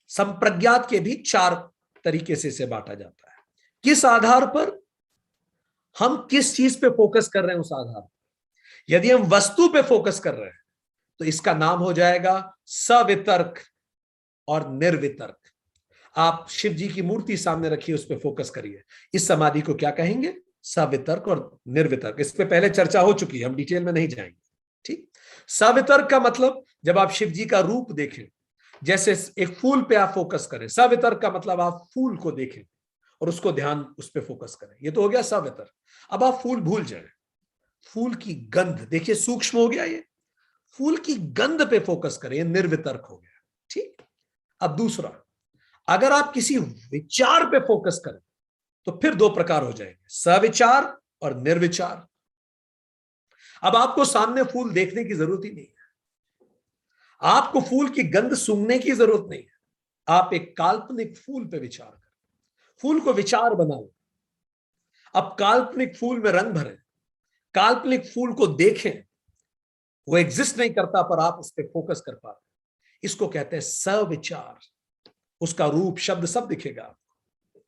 संप्रज्ञात के भी चार तरीके से इसे बांटा जाता है। किस आधार पर, हम किस चीज पे फोकस कर रहे हैं उस आधार पर। यदि हम वस्तु पे फोकस कर रहे हैं तो इसका नाम हो जाएगा सवितर्क और निर्वितर्क। आप शिव जी की मूर्ति सामने रखिए, उस पे फोकस करिए, इस समाधि को क्या कहेंगे, सवितर्क और निर्वितर्क। इस पे पहले चर्चा हो चुकी है, हम डिटेल में नहीं जाएंगे। ठीक, सवितर्क का मतलब जब आप शिव जी का रूप देखें, जैसे एक फूल पे आप फोकस करें, सवितर्क का मतलब आप फूल को देखें और उसको ध्यान उस पे फोकस करें, ये तो हो गया सवितर्क। अब आप फूल भूल जाएं, फूल की गंध देखिए, सूक्ष्म हो गया ये, फूल की गंध पे फोकस करें, ये निर्वितर्क हो गया। ठीक, अब दूसरा, अगर आप किसी विचार पे फोकस करें तो फिर दो प्रकार हो जाएंगे, सविचार और निर्विचार। अब आपको सामने फूल देखने की जरूरत ही नहीं है, आपको फूल की गंध सूंघने की जरूरत नहीं है, आप एक काल्पनिक फूल पे विचार करें, फूल को विचार बनाओ। अब काल्पनिक फूल में रंग भरें, काल्पनिक फूल को देखें, वो एग्जिस्ट नहीं करता पर आप उस पर फोकस कर पा रहे हैं, इसको कहते हैं सविचार। उसका रूप, शब्द सब दिखेगा आपको,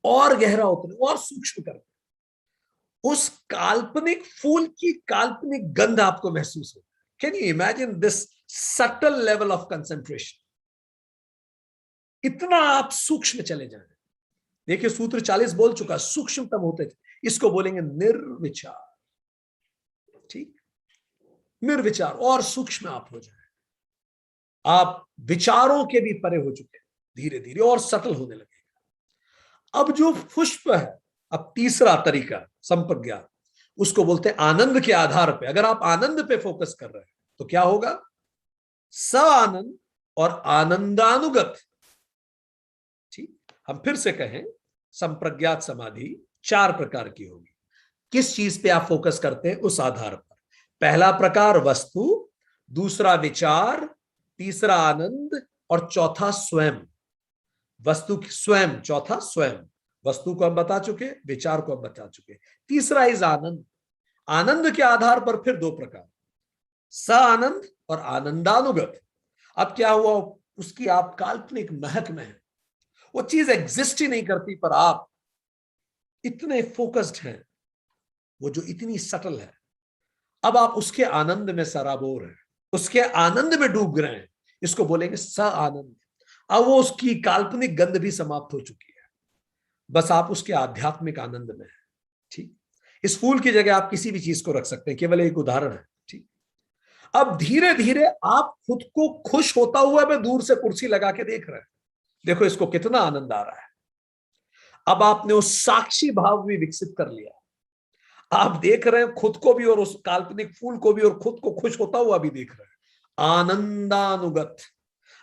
और गहरा उतरे और सूक्ष्म कर, उस काल्पनिक फूल की काल्पनिक गंध आपको महसूस हो। Can you imagine this subtle level of concentration, इतना आप सूक्ष्म चले जाएं। देखिए सूत्र 40 बोल चुका, सूक्ष्मतम होते थे, इसको बोलेंगे निर्विचार। ठीक, निर्विचार, और सूक्ष्म आप हो जाए, आप विचारों के भी परे हो चुके, धीरे धीरे और सटल होने लगेगा। अब जो पुष्प है, अब तीसरा तरीका संप्रज्ञात, उसको बोलते हैं आनंद के आधार पे। अगर आप आनंद पे फोकस कर रहे हैं तो क्या होगा, स आनंद और आनंदानुगत। ठीक, हम फिर से कहें, संप्रज्ञात समाधि चार प्रकार की होगी। किस चीज पे आप फोकस करते हैं उस आधार पर। पहला प्रकार वस्तु, दूसरा विचार, तीसरा आनंद और चौथा स्वयं। वस्तु स्वयं, चौथा स्वयं। वस्तु को हम बता चुके, विचार को हम बता चुके, तीसरा इज आनंद। आनंद के आधार पर फिर दो प्रकार, स आनंद और आनंदानुगत। अब क्या हुआ, उसकी आप काल्पनिक महक में है, वो चीज एग्जिस्ट ही नहीं करती पर आप इतने फोकस्ड हैं, वो जो इतनी सटल है, अब आप उसके आनंद में सराबोर हैं, उसके आनंद में डूब रहे हैं, इसको बोलेंगे स आनंद। अब वो उसकी काल्पनिक गंध भी समाप्त हो चुकी है, बस आप उसके आध्यात्मिक आनंद में हैं। ठीक, इस फूल की जगह आप किसी भी चीज को रख सकते हैं, केवल एक उदाहरण है। ठीक, अब धीरे धीरे आप खुद को खुश होता हुआ मैं दूर से कुर्सी लगा के देख रहे हैं, देखो इसको कितना आनंद आ रहा है। अब आपने उस साक्षी भाव भी विकसित कर लिया, आप देख रहे हैं खुद को भी और उस काल्पनिक फूल को भी और खुद को खुश होता हुआ भी देख रहे हैं, आनंदानुगत।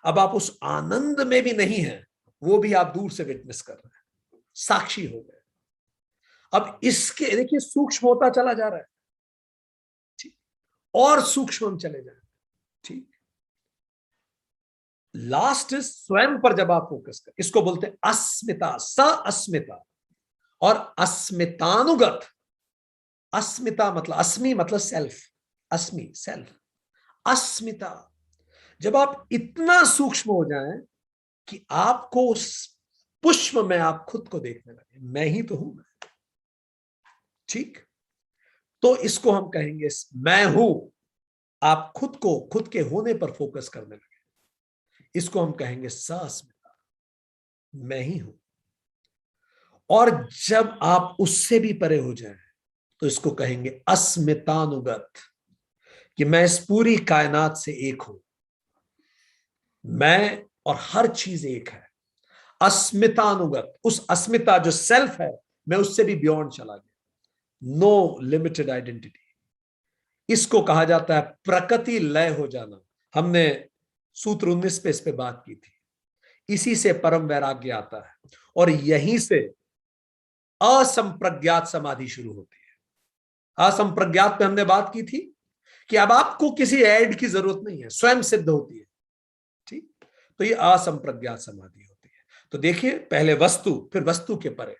अब आप उस आनंद में भी नहीं है, वो भी आप दूर से विटनेस कर रहे हैं, साक्षी हो गए। अब इसके देखिए सूक्ष्म होता चला जा रहा है, ठीक, और सूक्ष्म हम चले जाए, ठीक। लास्ट स्वयं पर जब आप फोकस कर, इसको बोलते हैं अस्मिता, स अस्मिता और अस्मितानुगत। अस्मिता मतलब अस्मि मतलब सेल्फ, अस्मि सेल्फ, अस्मिता। जब आप इतना सूक्ष्म हो जाएं कि आपको उस पुष्प में आप खुद को देखने लगे, मैं ही तो हूं मैं, ठीक। तो इसको हम कहेंगे मैं हूं। आप खुद को खुद के होने पर फोकस करने लगे, इसको हम कहेंगे सस्मिता, मैं ही हूं। और जब आप उससे भी परे हो जाएं तो इसको कहेंगे अस्मितानुगत, कि मैं इस पूरी कायनात से एक हूं, मैं और हर चीज एक है। अस्मितानुगत, उस अस्मिता जो सेल्फ है, मैं उससे भी बियॉन्ड चला गया, नो लिमिटेड आइडेंटिटी। इसको कहा जाता है प्रकृति लय हो जाना। हमने सूत्र 19 पे इस पे बात की थी। इसी से परम वैराग्य आता है और यहीं से असंप्रज्ञात समाधि शुरू होती है। असंप्रज्ञात पे हमने बात की थी कि अब आपको किसी ऐड की जरूरत नहीं है, स्वयं सिद्ध होती है, ठीक। तो ये असंप्रज्ञात समाधि होती है। तो देखिए पहले वस्तु, फिर वस्तु के परे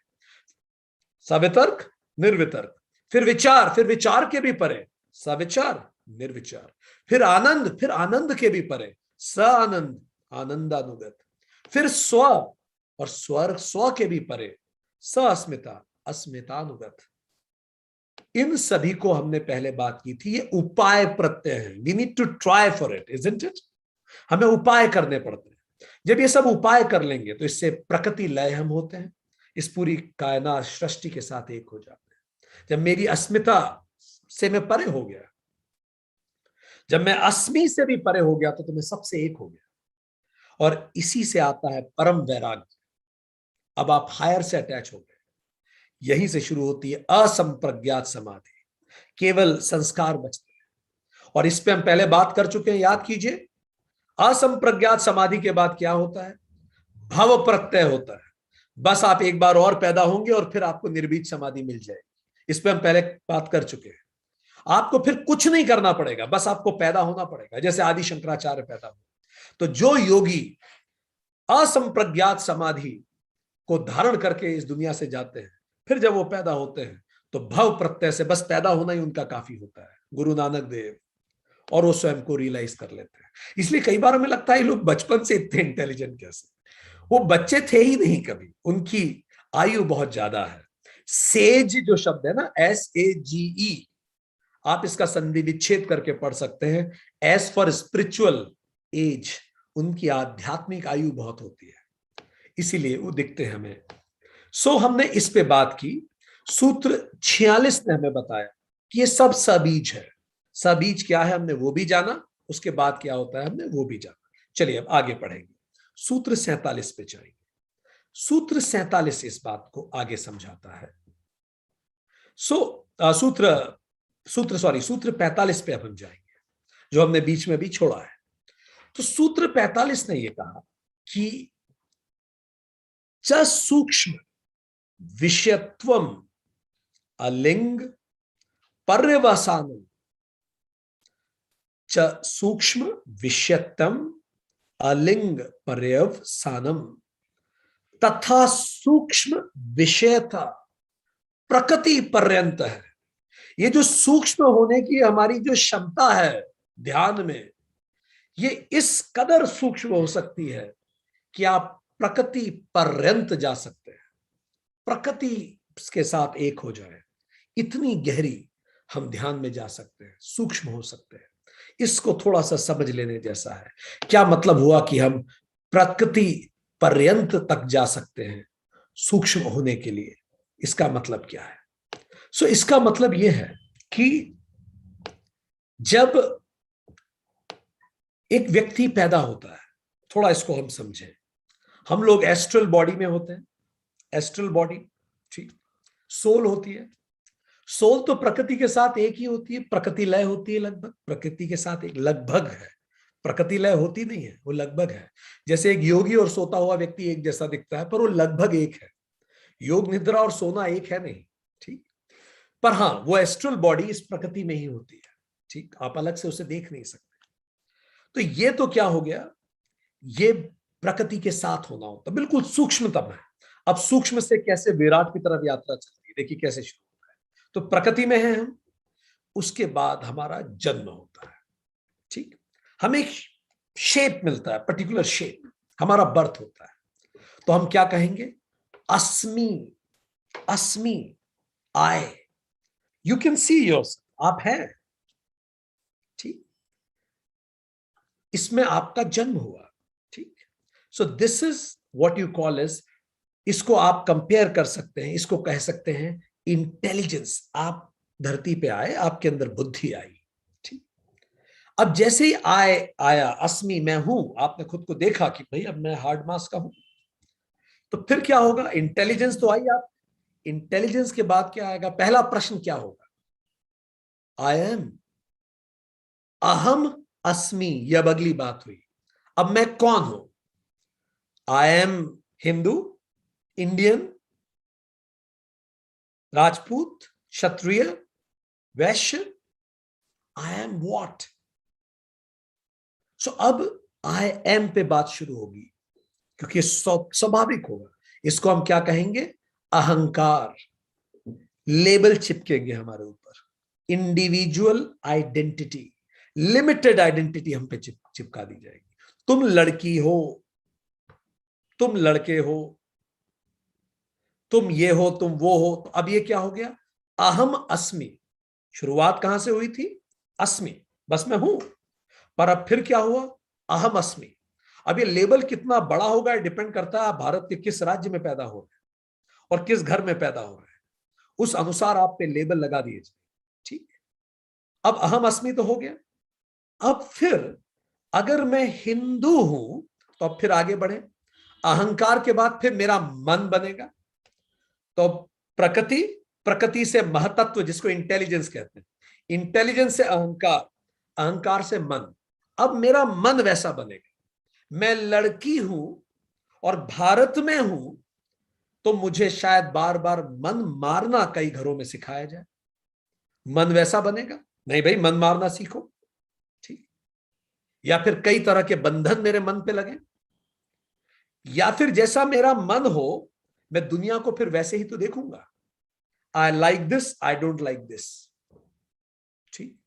सवितर्क निर्वितर्क, फिर विचार के भी परे सविचार निर्विचार, फिर आनंद के भी परे स आनंद आनंदानुगत, फिर स्व और स्व के भी परे स अस्मिता अस्मितानुगत। इन सभी को हमने पहले बात की थी, ये उपाय प्रत्यय है। We need to try for it, isn't it. हमें उपाय करने पड़ते हैं। जब ये सब उपाय कर लेंगे तो इससे प्रकृति लय हम होते हैं, इस पूरी कायनात सृष्टि के साथ एक हो जाते हैं। जब मेरी अस्मिता से मैं परे हो गया, जब मैं अस्मि से भी परे हो गया, तो मैं सबसे एक हो गया। और इसी से आता है परम वैराग्य। अब आप हायर से अटैच हो गए। यहीं से शुरू होती है असंप्रज्ञात समाधि, केवल संस्कार बचते हैं। और इस पे हम पहले बात कर चुके हैं, याद कीजिए। असंप्रज्ञात समाधि के बाद क्या होता है? भव प्रत्यय होता है। बस आप एक बार और पैदा होंगे और फिर आपको निर्बीज समाधि मिल जाएगी। इस पे हम पहले बात कर चुके हैं। आपको फिर कुछ नहीं करना पड़ेगा, बस आपको पैदा होना पड़ेगा, जैसे आदि शंकराचार्य पैदा हुए। तो जो योगी असंप्रज्ञात समाधि को धारण करके इस दुनिया से जाते हैं, फिर जब वो पैदा होते हैं तो भव प्रत्यय से बस पैदा होना ही उनका काफी होता है, गुरु नानक देव। और वो स्वयं को रियलाइज कर लेते हैं। इसलिए कई बार हमें लगता है लोग बचपन से इतने इंटेलिजेंट कैसे? वो बच्चे थे ही नहीं कभी, उनकी आयु बहुत ज्यादा है। सेज जो शब्द है ना, SAGE, आप इसका संधि विच्छेद करके पढ़ सकते हैं। एस फॉर स्पिरिचुअल एज, उनकी आध्यात्मिक आयु बहुत होती है, इसीलिए वो दिखते हैं हमें। सो हमने इस पे बात की। सूत्र 46 ने हमें बताया कि ये सब सबीज है। सबीज क्या है हमने वो भी जाना, उसके बाद क्या होता है हमने वो भी जाना। चलिए अब आगे पढ़ेंगे। सूत्र 47 पे जाएंगे। सूत्र 47 इस बात को आगे समझाता है। सूत्र 45 पे अब हम जाएंगे, जो हमने बीच में भी छोड़ा है। तो सूत्र 45 ने यह कहा कि च सूक्ष्म विषयत्वम अलिंग पर्यवसानम, च सूक्ष्म विषयत्वम अलिंग पर्यवसानम तथा सूक्ष्म विषयता प्रकृति पर्यंत है। ये जो सूक्ष्म होने की हमारी जो क्षमता है ध्यान में, ये इस कदर सूक्ष्म हो सकती है कि आप प्रकृति पर्यंत जा सकते हैं, प्रकृति के साथ एक हो जाए। इतनी गहरी हम ध्यान में जा सकते हैं, सूक्ष्म हो सकते हैं। इसको थोड़ा सा समझ लेने जैसा है। क्या मतलब हुआ कि हम प्रकृति पर्यंत तक जा सकते हैं सूक्ष्म होने के लिए? इसका मतलब क्या है? इसका मतलब यह है कि जब एक व्यक्ति पैदा होता है, थोड़ा इसको हम समझें। हम लोग एस्ट्रल बॉडी में होते हैं, एस्ट्रल बॉडी, ठीक। सोल होती है, सोल तो प्रकृति के साथ एक ही होती है, प्रकृति लय होती है लगभग, प्रकृति के साथ एक लगभग है, प्रकृति लय होती नहीं है, वो लगभग है। जैसे एक योगी और सोता हुआ व्यक्ति एक जैसा दिखता है, पर वो लगभग एक है। योग निद्रा और सोना एक है नहीं, ठीक। पर हाँ, वो एस्ट्रल बॉडी इस प्रकृति में ही होती है, ठीक, आप अलग से उसे देख नहीं सकते। तो ये तो क्या हो गया, ये प्रकृति के साथ होना होता, बिल्कुल सूक्ष्मतम है। अब सूक्ष्म से कैसे विराट की तरफ यात्रा चलती है, देखिए कैसे शुरू होता है। तो प्रकृति में है हम, उसके बाद हमारा जन्म होता है, ठीक। हमें एक शेप मिलता है, पर्टिकुलर शेप, हमारा बर्थ होता है। तो हम क्या कहेंगे, अस्मि, अस्मि, I, you can see yourself, आप हैं, ठीक। इसमें आपका जन्म हुआ, ठीक। So this is what you call age, इसको आप कंपेयर कर सकते हैं, इसको कह सकते हैं इंटेलिजेंस। आप धरती पे आए, आपके अंदर बुद्धि आई, ठीक। अब जैसे ही आया अस्मि, मैं हूं, आपने खुद को देखा कि भाई अब मैं हार्ड मास का हूं, तो फिर क्या होगा, इंटेलिजेंस तो आई। आप इंटेलिजेंस के बाद क्या आएगा, पहला प्रश्न क्या होगा, आई एम, अहम अस्मि, ये अब अगली बात हुई। अब मैं कौन हूं, I am Hindu, Indian, Rajput, Kshatriya, Vaishya, I M what. सो अब आई एम पे बात शुरू होगी, क्योंकि स्वाभाविक होगा। इसको हम क्या कहेंगे, अहंकार, लेबल चिपकेंगे हमारे ऊपर, इंडिविजुअल आइडेंटिटी, लिमिटेड आइडेंटिटी हम पे चिपका दी जाएगी। तुम लड़की हो, तुम लड़के हो, तुम ये हो, तुम वो हो। तो अब ये क्या हो गया, अहम अस्मि। शुरुआत कहां से हुई थी, अस्मि, बस मैं हूं। पर अब फिर क्या हुआ, अहम अस्मि। अब ये लेबल कितना बड़ा होगा, डिपेंड करता है आप भारत के किस राज्य में पैदा हो रहे हैं और किस घर में पैदा हो रहे हैं, उस अनुसार आप पे लेबल लगा दिए जाए, ठीक। अब अहम अस्मि तो हो गया। अब फिर अगर मैं हिंदू हूं, तो अब फिर आगे बढ़े, अहंकार के बाद फिर मेरा मन बनेगा। तो प्रकृति, प्रकृति से महतत्व जिसको इंटेलिजेंस कहते हैं, इंटेलिजेंस से अहंकार, अहंकार से मन। अब मेरा मन वैसा बनेगा, मैं लड़की हूं और भारत में हूं, तो मुझे शायद बार बार मन मारना कई घरों में सिखाया जाए, मन वैसा बनेगा, नहीं भाई मन मारना सीखो, ठीक। या फिर कई तरह के बंधन मेरे मन पे लगे, या फिर जैसा मेरा मन हो, मैं दुनिया को फिर वैसे ही तो देखूंगा, I like this, I don't like this, ठीक।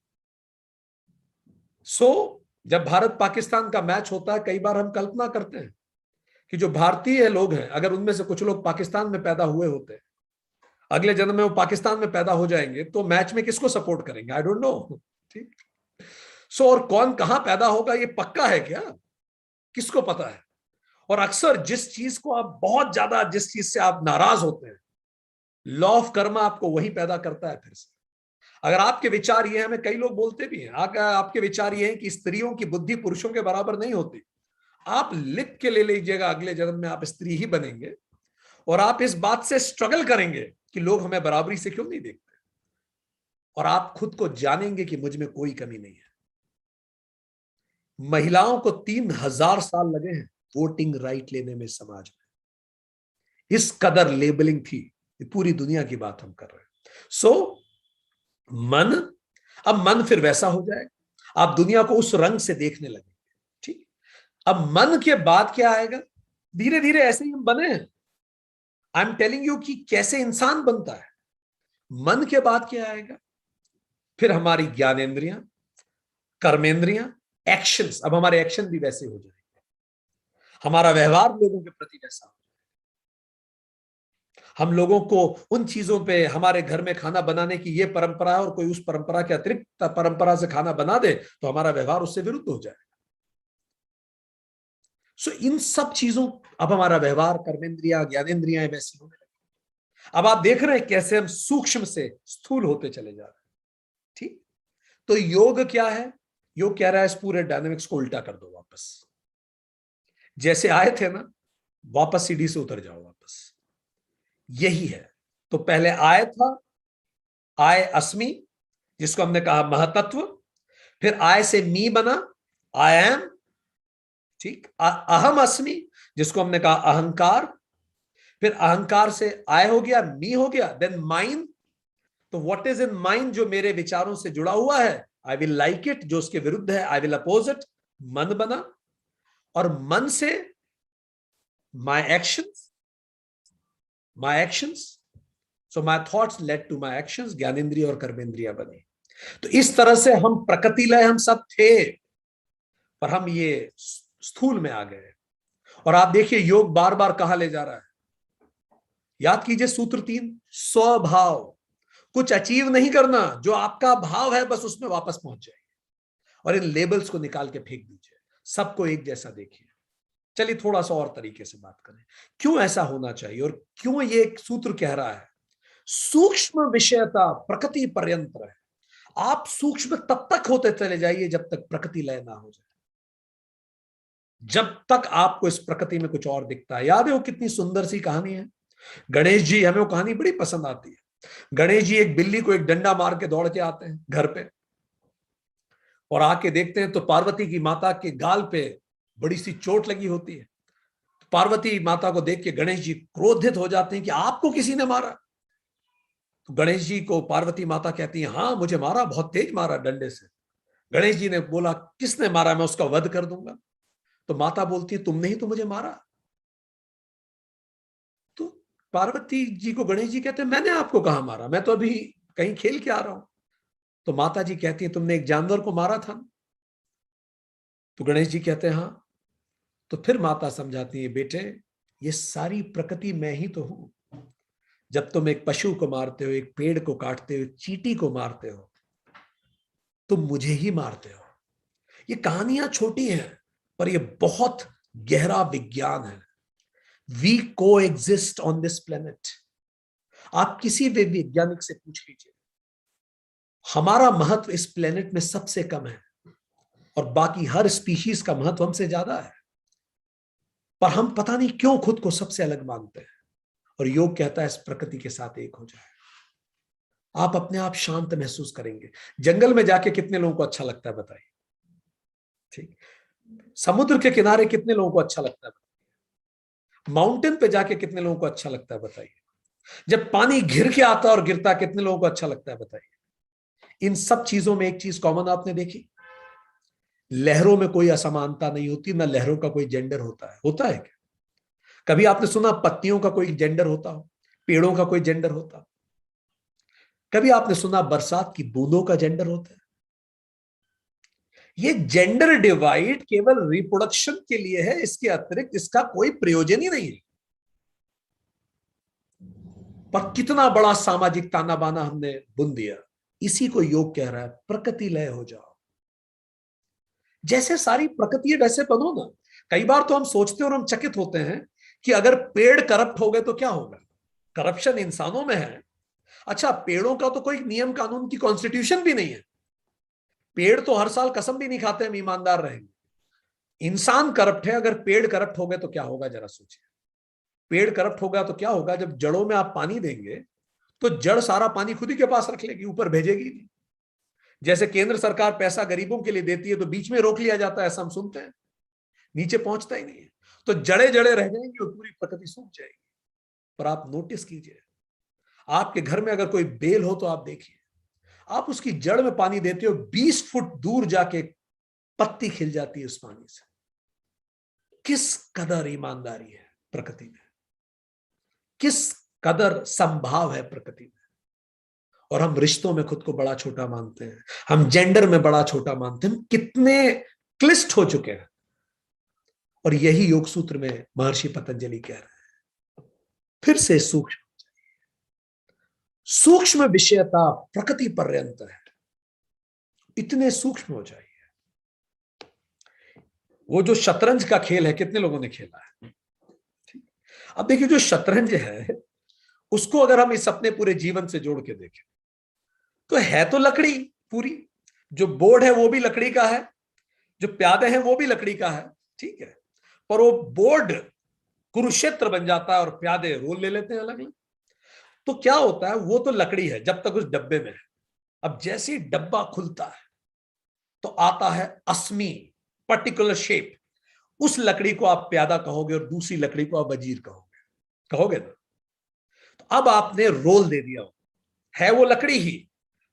सो जब भारत पाकिस्तान का मैच होता है, कई बार हम कल्पना करते हैं कि जो भारतीय लोग हैं, अगर उनमें से कुछ लोग पाकिस्तान में पैदा हुए होते हैं, अगले जन्म में वो पाकिस्तान में पैदा हो जाएंगे, तो मैच में किसको सपोर्ट करेंगे, आई डोंट नो, ठीक। सो और कौन कहां पैदा होगा ये पक्का है क्या, किसको पता है। और अक्सर जिस चीज को आप बहुत ज्यादा, जिस चीज से आप नाराज होते हैं, लॉ ऑफ कर्मा आपको वही पैदा करता है फिर से। अगर आपके विचार ये हैं, हमें कई लोग बोलते भी हैं, आपके विचार ये हैं कि स्त्रियों की बुद्धि पुरुषों के बराबर नहीं होती, आप लिख के ले लीजिएगा, अगले जन्म में आप स्त्री ही बनेंगे, और आप इस बात से स्ट्रगल करेंगे कि लोग हमें बराबरी से क्यों नहीं देखते, और आप खुद को जानेंगे कि मुझ में कोई कमी नहीं है। महिलाओं को 3000 साल लगे हैं वोटिंग राइट लेने में समाज में, इस कदर लेबलिंग थी। पूरी दुनिया की बात हम कर रहे हैं। सो मन, अब मन फिर वैसा हो जाएगा, आप दुनिया को उस रंग से देखने लगेंगे, ठीक। अब मन के बाद क्या आएगा, धीरे धीरे ऐसे ही हम बने हैं। आई एम टेलिंग यू कि कैसे इंसान बनता है। मन के बाद क्या आएगा, फिर हमारी ज्ञानेंद्रियां, कर्मेंद्रियां, एक्शंस। अब हमारे एक्शन भी वैसे हो जाएंगे, हमारा व्यवहार लोगों के प्रति वैसा हो, हम लोगों को उन चीजों पे, हमारे घर में खाना बनाने की ये परंपरा है और कोई उस परंपरा के अतिरिक्त परंपरा से खाना बना दे, तो हमारा व्यवहार उससे विरुद्ध हो जाएगा। सो इन सब चीजों, अब हमारा व्यवहार, कर्मेंद्रिया, ज्ञानेंद्रियां वैसी होने लगी। अब आप देख रहे हैं कैसे हम सूक्ष्म से स्थूल होते चले जा रहे हैं, ठीक। तो योग क्या है, योग कह रहा है इस पूरे डायनेमिक्स को उल्टा कर दो, वापस जैसे आए थे ना, वापस सीढ़ी से उतर जाओ वापस, यही है। तो पहले आए था, आय अस्मि, जिसको हमने कहा महतत्व, फिर आय से मी बना, आई एम, ठीक, अहम अस्मि, जिसको हमने कहा अहंकार, फिर अहंकार से आय हो गया, मी हो गया, देन माइंड। तो व्हाट इज इन माइंड, जो मेरे विचारों से जुड़ा हुआ है, आई विल लाइक इट, जो उसके विरुद्ध है आई विल अपोज इट, मन बना। और मन से my actions, my actions, so my thoughts led to my actions, ज्ञानेन्द्रिय और कर्मेंद्रिया बनी। तो इस तरह से हम प्रकृति लय हम सब थे, पर हम ये स्थूल में आ गए। और आप देखिए योग बार बार कहा ले जा रहा है, याद कीजिए सूत्र 3, स्वभाव। कुछ अचीव नहीं करना, जो आपका भाव है बस उसमें वापस पहुंच जाइए और इन लेबल्स को निकाल के फेंक दीजिए, सबको एक जैसा देखिए। चलिए थोड़ा सा और तरीके से बात करें, क्यों ऐसा होना चाहिए और क्यों ये एक सूत्र कह रहा है, सूक्ष्म विषयता प्रकृति पर्यंत है। आप सूक्ष्म तब तक होते चले जाइए जब तक प्रकृति लय ना हो जाए, जब तक आपको इस प्रकृति में कुछ और दिखता है। याद है वो कितनी सुंदर सी कहानी है, गणेश जी, हमें वो कहानी बड़ी पसंद आती है। गणेश जी एक बिल्ली को एक डंडा मार के दौड़ के आते हैं घर पे, और आके देखते हैं तो पार्वती की माता के गाल पे बड़ी सी चोट लगी होती है। पार्वती माता को देख के गणेश जी क्रोधित हो जाते हैं कि आपको किसी ने मारा। तो गणेश जी को पार्वती माता कहती है, हाँ मुझे मारा, बहुत तेज मारा डंडे से। गणेश जी ने बोला, किसने मारा, मैं उसका वध कर दूंगा। तो माता बोलती है, तुमने ही तो मुझे मारा। तो पार्वती जी को गणेश जी कहते हैं, मैंने आपको कहां मारा, मैं तो अभी कहीं खेल के आ रहा हूं। तो माता जी कहती है, तुमने एक जानवर को मारा था। तो गणेश जी कहते हैं हाँ। तो फिर माता समझाती है, बेटे ये सारी प्रकृति मैं ही तो हूं। जब तुम एक पशु को मारते हो, एक पेड़ को काटते हो, चींटी को मारते हो, तुम मुझे ही मारते हो। ये कहानियां छोटी हैं पर ये बहुत गहरा विज्ञान है। वी को एग्जिस्ट ऑन दिस प्लेनेट। आप किसी भी वैज्ञानिक से पूछ लीजिए, हमारा महत्व इस प्लेनेट में सबसे कम है और बाकी हर स्पीशीज का महत्व हमसे ज्यादा है, पर हम पता नहीं क्यों खुद को सबसे अलग मानते हैं। और योग कहता है इस प्रकृति के साथ एक हो जाए, आप अपने आप शांत महसूस करेंगे। जंगल में जाके कितने लोगों को अच्छा लगता है बताइए, ठीक। समुद्र के किनारे कितने लोगों को अच्छा लगता है, माउंटेन पे जाके कितने लोगों को अच्छा लगता है बताइए। जब पानी घिर के आता और गिरता कितने लोगों को अच्छा लगता है बताइए। इन सब चीजों में एक चीज कॉमन आपने देखी, लहरों में कोई असमानता नहीं होती, ना लहरों का कोई जेंडर होता है क्या? कभी आपने सुना पत्तियों का कोई जेंडर होता हो, पेड़ों का कोई जेंडर होता? कभी आपने सुना बरसात की बूंदों का जेंडर होता है? ये जेंडर डिवाइड केवल रिप्रोडक्शन के लिए है, इसके अतिरिक्त इसका कोई प्रयोजन ही नहीं है। पर कितना बड़ा सामाजिक ताना बाना हमने बुन दिया। इसी को योग कह रहा है, प्रकृति लय हो जाओ, जैसे सारी प्रकृति है वैसे बनो ना। कई बार तो हम सोचते हैं और हम चकित होते हैं कि अगर पेड़ करप्ट हो गए तो क्या होगा। करप्शन इंसानों में है। अच्छा, पेड़ों का तो कोई नियम कानून की कॉन्स्टिट्यूशन भी नहीं है। पेड़ तो हर साल कसम भी नहीं खाते हम ईमानदार रहेंगे। इंसान करप्ट है, अगर पेड़ करप्ट हो गए तो क्या होगा जरा सोचिए। पेड़ करप्ट होगा तो क्या होगा, जब जड़ों में आप पानी देंगे तो जड़ सारा पानी खुद ही के पास रख लेगी, ऊपर भेजेगी नहीं। जैसे केंद्र सरकार पैसा गरीबों के लिए देती है तो बीच में रोक लिया जाता है, ऐसा हम सुनते हैं, नीचे पहुंचता ही नहीं है। तो जड़े जड़े रह जाएंगी और पूरी प्रकृति सूख जाएगी। पर आप नोटिस कीजिए, आपके घर में अगर कोई बेल हो तो आप देखिए, आप उसकी जड़ में पानी देते हो, 20 फुट दूर जाके पत्ती खिल जाती है उस पानी से। किस कदर ईमानदारी है प्रकृति में, किस कदर संभाव है प्रकृति में। और हम रिश्तों में खुद को बड़ा छोटा मानते हैं, हम जेंडर में बड़ा छोटा मानते हैं, हम कितने क्लिष्ट हो चुके हैं। और यही योग सूत्र में महर्षि पतंजलि कह रहे हैं, फिर से सूक्ष्म, सूक्ष्म विषयता प्रकृति पर्यंत है, इतने सूक्ष्म हो जाइए। वो जो शतरंज का खेल है कितने लोगों ने खेला है? अब देखिए जो शतरंज है उसको अगर हम इस अपने पूरे जीवन से जोड़ के देखें तो है तो लकड़ी पूरी, जो बोर्ड है वो भी लकड़ी का है, जो प्यादे हैं वो भी लकड़ी का है, ठीक है। पर वो बोर्ड कुरुक्षेत्र बन जाता है और प्यादे रोल ले लेते हैं अलग अलग। तो क्या होता है, वो तो लकड़ी है जब तक उस डब्बे में है। अब जैसे ही डब्बा खुलता है तो आता है असमी पर्टिकुलर शेप। उस लकड़ी को आप प्यादा कहोगे और दूसरी लकड़ी को आप वजीर कहोगे, कहोगे ना। तो अब आपने रोल दे दिया, है वो लकड़ी ही,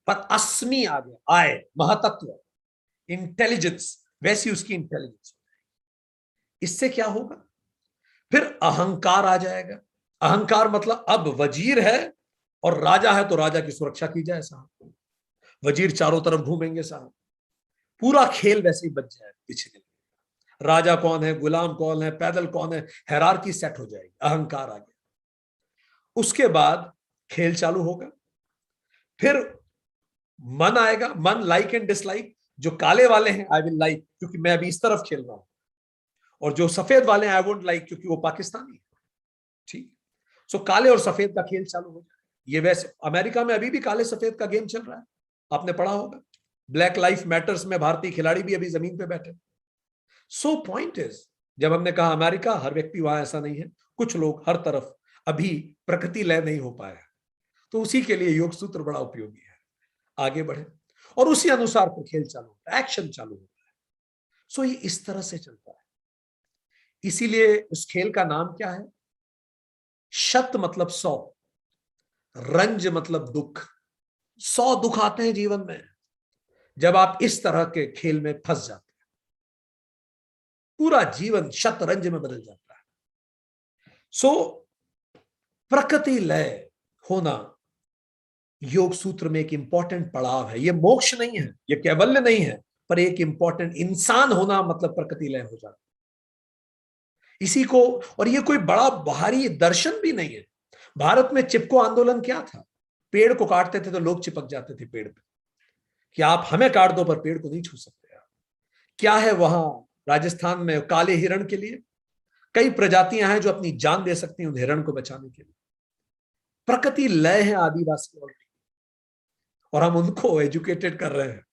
पर असमी आ गया, आए महातत्व, इंटेलिजेंस, वैसी उसकी इंटेलिजेंस। इससे क्या होगा, फिर अहंकार आ जाएगा। अहंकार मतलब अब वजीर है और राजा है तो राजा की सुरक्षा की जाए साहब, वजीर चारों तरफ घूमेंगे साहब, पूरा खेल वैसे ही बच जाए पिछले। राजा कौन है, गुलाम कौन है, पैदल कौन है, हैरारकी सेट हो जाएगी, अहंकार आ गया। उसके बाद खेल चालू होगा। फिर मन आएगा, मन लाइक एंड डिसलाइक। जो काले वाले हैं आई विल लाइक क्योंकि मैं अभी इस तरफ खेल रहा हूं, और जो सफेद वाले हैं आई वोंट लाइक क्योंकि वो पाकिस्तानी है। ठीक। सो काले और सफेद का खेल चालू हो जाए। ये वैसे अमेरिका में अभी भी काले सफेद का गेम चल रहा है, आपने पढ़ा होगा। ब्लैक लाइफ मैटर्स में भारतीय खिलाड़ी भी अभी जमीन पे बैठे। सो पॉइंट इज, जब हमने कहा अमेरिका, हर व्यक्ति वहां ऐसा नहीं है, कुछ लोग हर तरफ अभी प्रकृति लय नहीं हो पाया, तो उसी के लिए योग सूत्र बड़ा उपयोगी है। आगे बढ़े और उसी अनुसार फिर खेल चालू होता है, एक्शन चालू होता है। सो ये इस तरह से चलता है। इसीलिए उस खेल का नाम क्या है, शत मतलब 100, रंज मतलब दुख। 100 दुख आते हैं जीवन में जब आप इस तरह के खेल में फंस जाते हैं, पूरा जीवन शतरंज में बदल जाता है। सो प्रकृति लय होना योग सूत्र में एक इंपॉर्टेंट पड़ाव है। ये मोक्ष नहीं है, ये कैवल्य नहीं है, पर एक इंपॉर्टेंट इंसान होना मतलब प्रकृति लय हो जाना इसी को। और ये कोई बड़ा बाहरी दर्शन भी नहीं है। भारत में चिपको आंदोलन क्या था, पेड़ को काटते थे तो लोग चिपक जाते थे पेड़ पे कि आप हमें काट दो पर पेड़ को नहीं छू सकते आप। क्या है वहां राजस्थान में काले हिरण के लिए कई प्रजातियां हैं जो अपनी जान दे सकती हैं उन हिरण को बचाने के लिए। प्रकृति लय है आदिवासी ऑलरेडी, और हम उनको एजुकेटेड कर रहे हैं।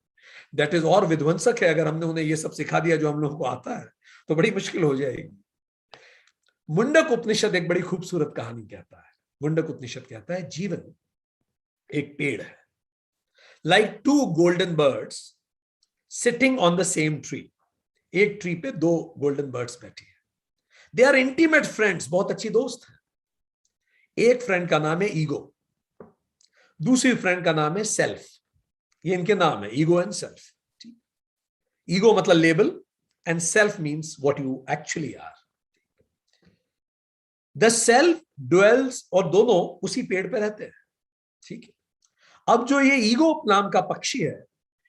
दैट इज और विध्वंसक है अगर हमने उन्हें ये सब सिखा दिया जो हम लोगों को आता है, तो बड़ी मुश्किल हो जाएगी। मुंडक उपनिषद एक बड़ी खूबसूरत कहानी कहता है। मुंडक उपनिषद कहता है जीवन एक पेड़ है, like two golden birds sitting on the same tree. एक ट्री पे दो गोल्डन बर्ड्स बैठी है, दे आर इंटीमेट फ्रेंड्स, बहुत अच्छी दोस्त है। एक फ्रेंड का नाम है ईगो, दूसरी फ्रेंड का नाम है सेल्फ। ये इनके नाम है, ईगो एंड सेल्फ। ईगो मतलब label and self means what you actually are. The self dwells, और दोनों उसी पेड़ पे रहते हैं। ठीक है। अब जो ये ईगो नाम का पक्षी है,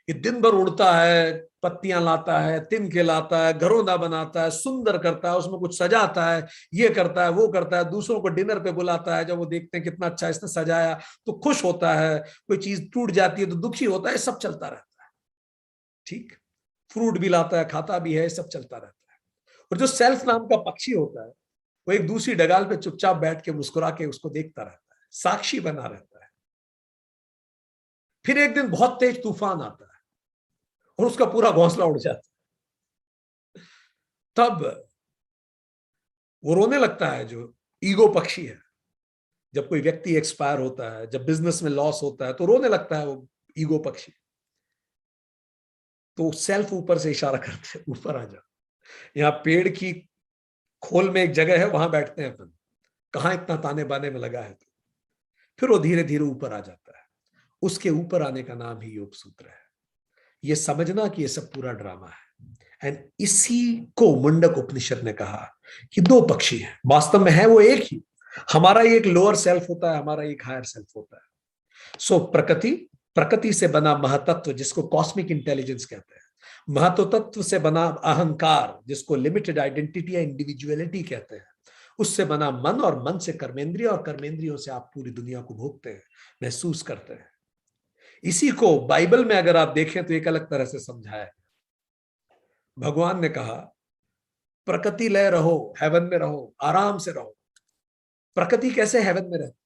ये दिन भर उड़ता है, पत्तियां लाता है, तिनके लाता है, घरौंदा बनाता है, सुंदर करता है, उसमें कुछ सजाता है, ये करता है वो करता है, दूसरों को डिनर पे बुलाता है। जब वो देखते हैं कितना अच्छा इसने सजाया तो खुश होता है, कोई चीज टूट जाती है तो दुखी होता है, सब चलता रहता है। ठीक। फ्रूट भी लाता है, खाता भी है, सब चलता रहता है। और जो सेल्फ नाम का पक्षी होता है वो एक दूसरी डगाल पे चुपचाप बैठ के मुस्कुरा के उसको देखता रहता है, साक्षी बना रहता है। फिर एक दिन बहुत तेज तूफान आता है और उसका पूरा घोंसला उड़ जाता है। तब वो रोने लगता है, जो ईगो पक्षी है। जब कोई व्यक्ति एक्सपायर होता है, जब बिजनेस में लॉस होता है, तो रोने लगता है वो ईगो पक्षी। तो सेल्फ ऊपर से इशारा करते हैं, ऊपर आ जा, यहाँ पेड़ की खोल में एक जगह है, वहां बैठते हैं अपन, कहां इतना ताने बाने में लगा है। तो फिर वो धीरे धीरे ऊपर आ जाता है। उसके ऊपर आने का नाम ही योग सूत्र है। ये समझना कि ये सब पूरा ड्रामा है। एंड इसी को मुंडक उपनिषद ने कहा कि दो पक्षी हैं, वास्तव में है वो एक ही। हमारा एक लोअर सेल्फ होता है, हमारा एक हायर सेल्फ होता है। सो प्रकृति, प्रकृति से बना महतत्व जिसको कॉस्मिक इंटेलिजेंस कहते हैं, महत्व तत्व से बना अहंकार जिसको लिमिटेड आइडेंटिटी या इंडिविजुअलिटी कहते हैं, उससे बना मन, और मन से कर्मेंद्रिय, और कर्मेंद्रियों से आप पूरी दुनिया को भोगते हैं, महसूस करते हैं। इसी को बाइबल में अगर आप देखें तो एक अलग तरह से समझाया है। भगवान ने कहा प्रकृति लय रहो, हेवन में रहो, आराम से रहो। प्रकृति कैसे हेवन में रहती?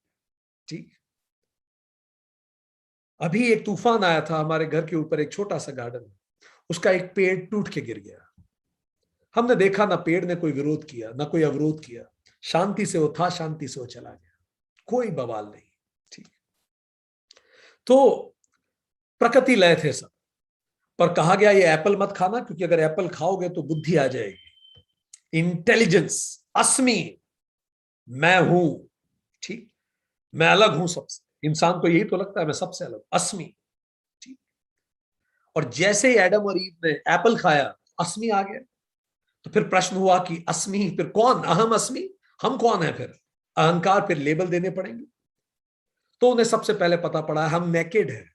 ठीक। अभी एक तूफान आया था हमारे घर के ऊपर, एक छोटा सा गार्डन, उसका एक पेड़ टूट के गिर गया। हमने देखा ना पेड़ ने कोई विरोध किया, ना कोई अवरोध किया, शांति से वो था, शांति से वो चला गया, कोई बवाल नहीं। तो प्रकृति लय थे सब, पर कहा गया ये एप्पल मत खाना, क्योंकि अगर एप्पल खाओगे तो बुद्धि आ जाएगी, इंटेलिजेंस, अस्मि, मैं हूं, ठीक, मैं अलग हूं सबसे। इंसान को यही तो लगता है मैं सबसे अलग, अस्मि, ठीक। और जैसे ही एडम और ईव ने एप्पल खाया, अस्मि आ गया। तो फिर प्रश्न हुआ कि अस्मि फिर कौन, अहम अस्मि, हम कौन है? फिर अहंकार, फिर लेबल देने पड़ेंगे। तो उन्हें सबसे पहले पता पड़ा हम नेकेड है।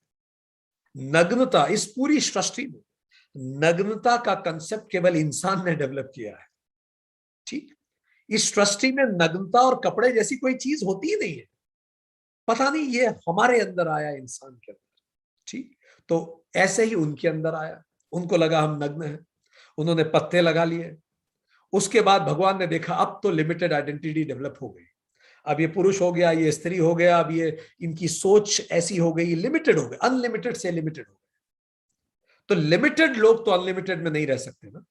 नग्नता, इस पूरी सृष्टि में नग्नता का कंसेप्ट केवल इंसान ने डेवलप किया है, ठीक। इस सृष्टि में नग्नता और कपड़े जैसी कोई चीज होती ही नहीं है। पता नहीं ये हमारे अंदर आया, इंसान के अंदर, ठीक। तो ऐसे ही उनके अंदर आया, उनको लगा हम नग्न हैं, उन्होंने पत्ते लगा लिए। उसके बाद भगवान ने देखा अब तो लिमिटेड आइडेंटिटी डेवलप हो गई, अब ये पुरुष हो गया, ये स्त्री हो गया, अब ये इनकी सोच ऐसी हो गई, लिमिटेड हो गई, अनलिमिटेड से लिमिटेड हो गई। तो लिमिटेड लोग तो अनलिमिटेड में नहीं रह सकते ना।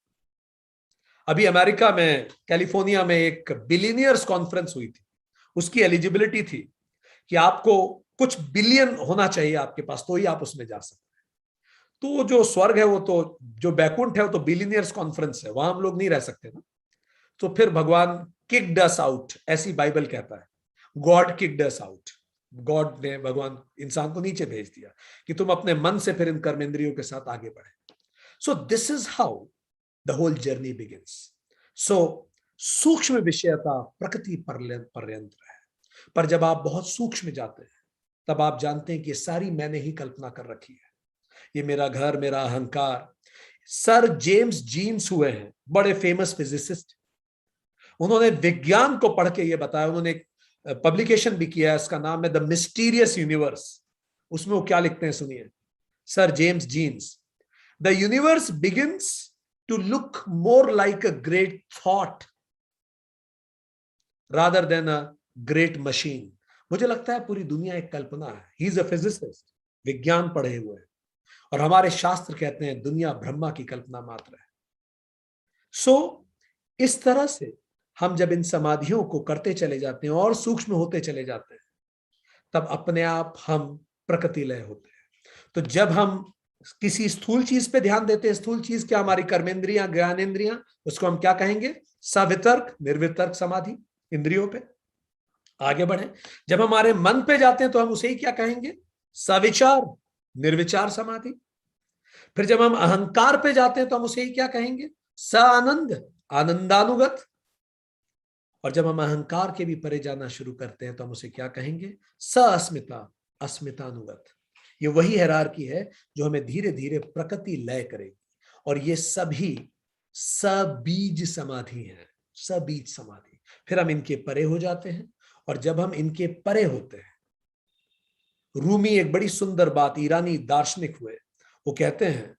अभी अमेरिका में, कैलिफोर्निया में एक बिलियनियर्स कॉन्फ्रेंस हुई थी। उसकी एलिजिबिलिटी थी कि आपको कुछ बिलियन होना चाहिए आपके पास, तो ही आप उसमें जा सकते हैं। तो जो स्वर्ग है वो तो, जो बैकुंठ है वो तो बिलियनियर्स कॉन्फ्रेंस है, वहां हम लोग नहीं रह सकते ना। तो फिर भगवान किक्ड अस आउट, ऐसी बाइबल कहता है, गॉड किक्ड अस आउट। गॉड ने, भगवान इंसान को नीचे भेज दिया कि तुम अपने मन से फिर इन कर्मेंद्रियों के साथ आगे बढ़े। So this is how the whole journey begins. So सूक्ष्म विषयता प्रकृति पर्यंत है, पर जब आप बहुत सूक्ष्म जाते हैं तब आप जानते हैं कि ये सारी मैंने ही कल्पना कर रखी है, ये मेरा घर, मेरा अहंकार। सर जेम्स जीन्स हुए हैं, बड़े फेमस फिजिसिस्ट, उन्होंने विज्ञान को पढ़ के ये बताया, उन्होंने एक पब्लिकेशन भी किया है, इसका नाम है द मिस्टीरियस यूनिवर्स। उसमें वो क्या लिखते हैं सुनिए, Sir James Jeans, the universe begins to look more like a great thought rather than a great machine. मुझे लगता है पूरी दुनिया एक कल्पना है। ही इज अ फिजिसिस्ट, विज्ञान पढ़े हुए हैं, और हमारे शास्त्र कहते हैं दुनिया ब्रह्मा की कल्पना मात्र है। सो इस तरह से हम जब इन समाधियों को करते चले जाते हैं और सूक्ष्म होते चले जाते हैं, तब अपने आप हम प्रकृति लय होते हैं। तो जब हम किसी स्थूल चीज पे ध्यान देते हैं, स्थूल चीज क्या, हमारी कर्मेंद्रियां, ज्ञानेंद्रियां, उसको हम क्या कहेंगे, सवितर्क निर्वितर्क समाधि, इंद्रियों पे आगे बढ़े। जब हमारे मन पे जाते हैं तो हम उसे ही क्या कहेंगे, सविचार निर्विचार समाधि। फिर जब हम अहंकार पे जाते हैं तो हम उसे ही क्या कहेंगे, स आनंद आनंदानुगत। और जब हम अहंकार के भी परे जाना शुरू करते हैं तो हम उसे क्या कहेंगे, स अस्मिता अस्मितानुगत। ये वही हैरार्की है जो हमें धीरे धीरे प्रकृति लय करेगी। और ये सभी सबीज समाधि है, सबीज समाधि। फिर हम इनके परे हो जाते हैं, और जब हम इनके परे होते हैं, रूमी एक बड़ी सुंदर बात, ईरानी दार्शनिक हुए, वो कहते हैं,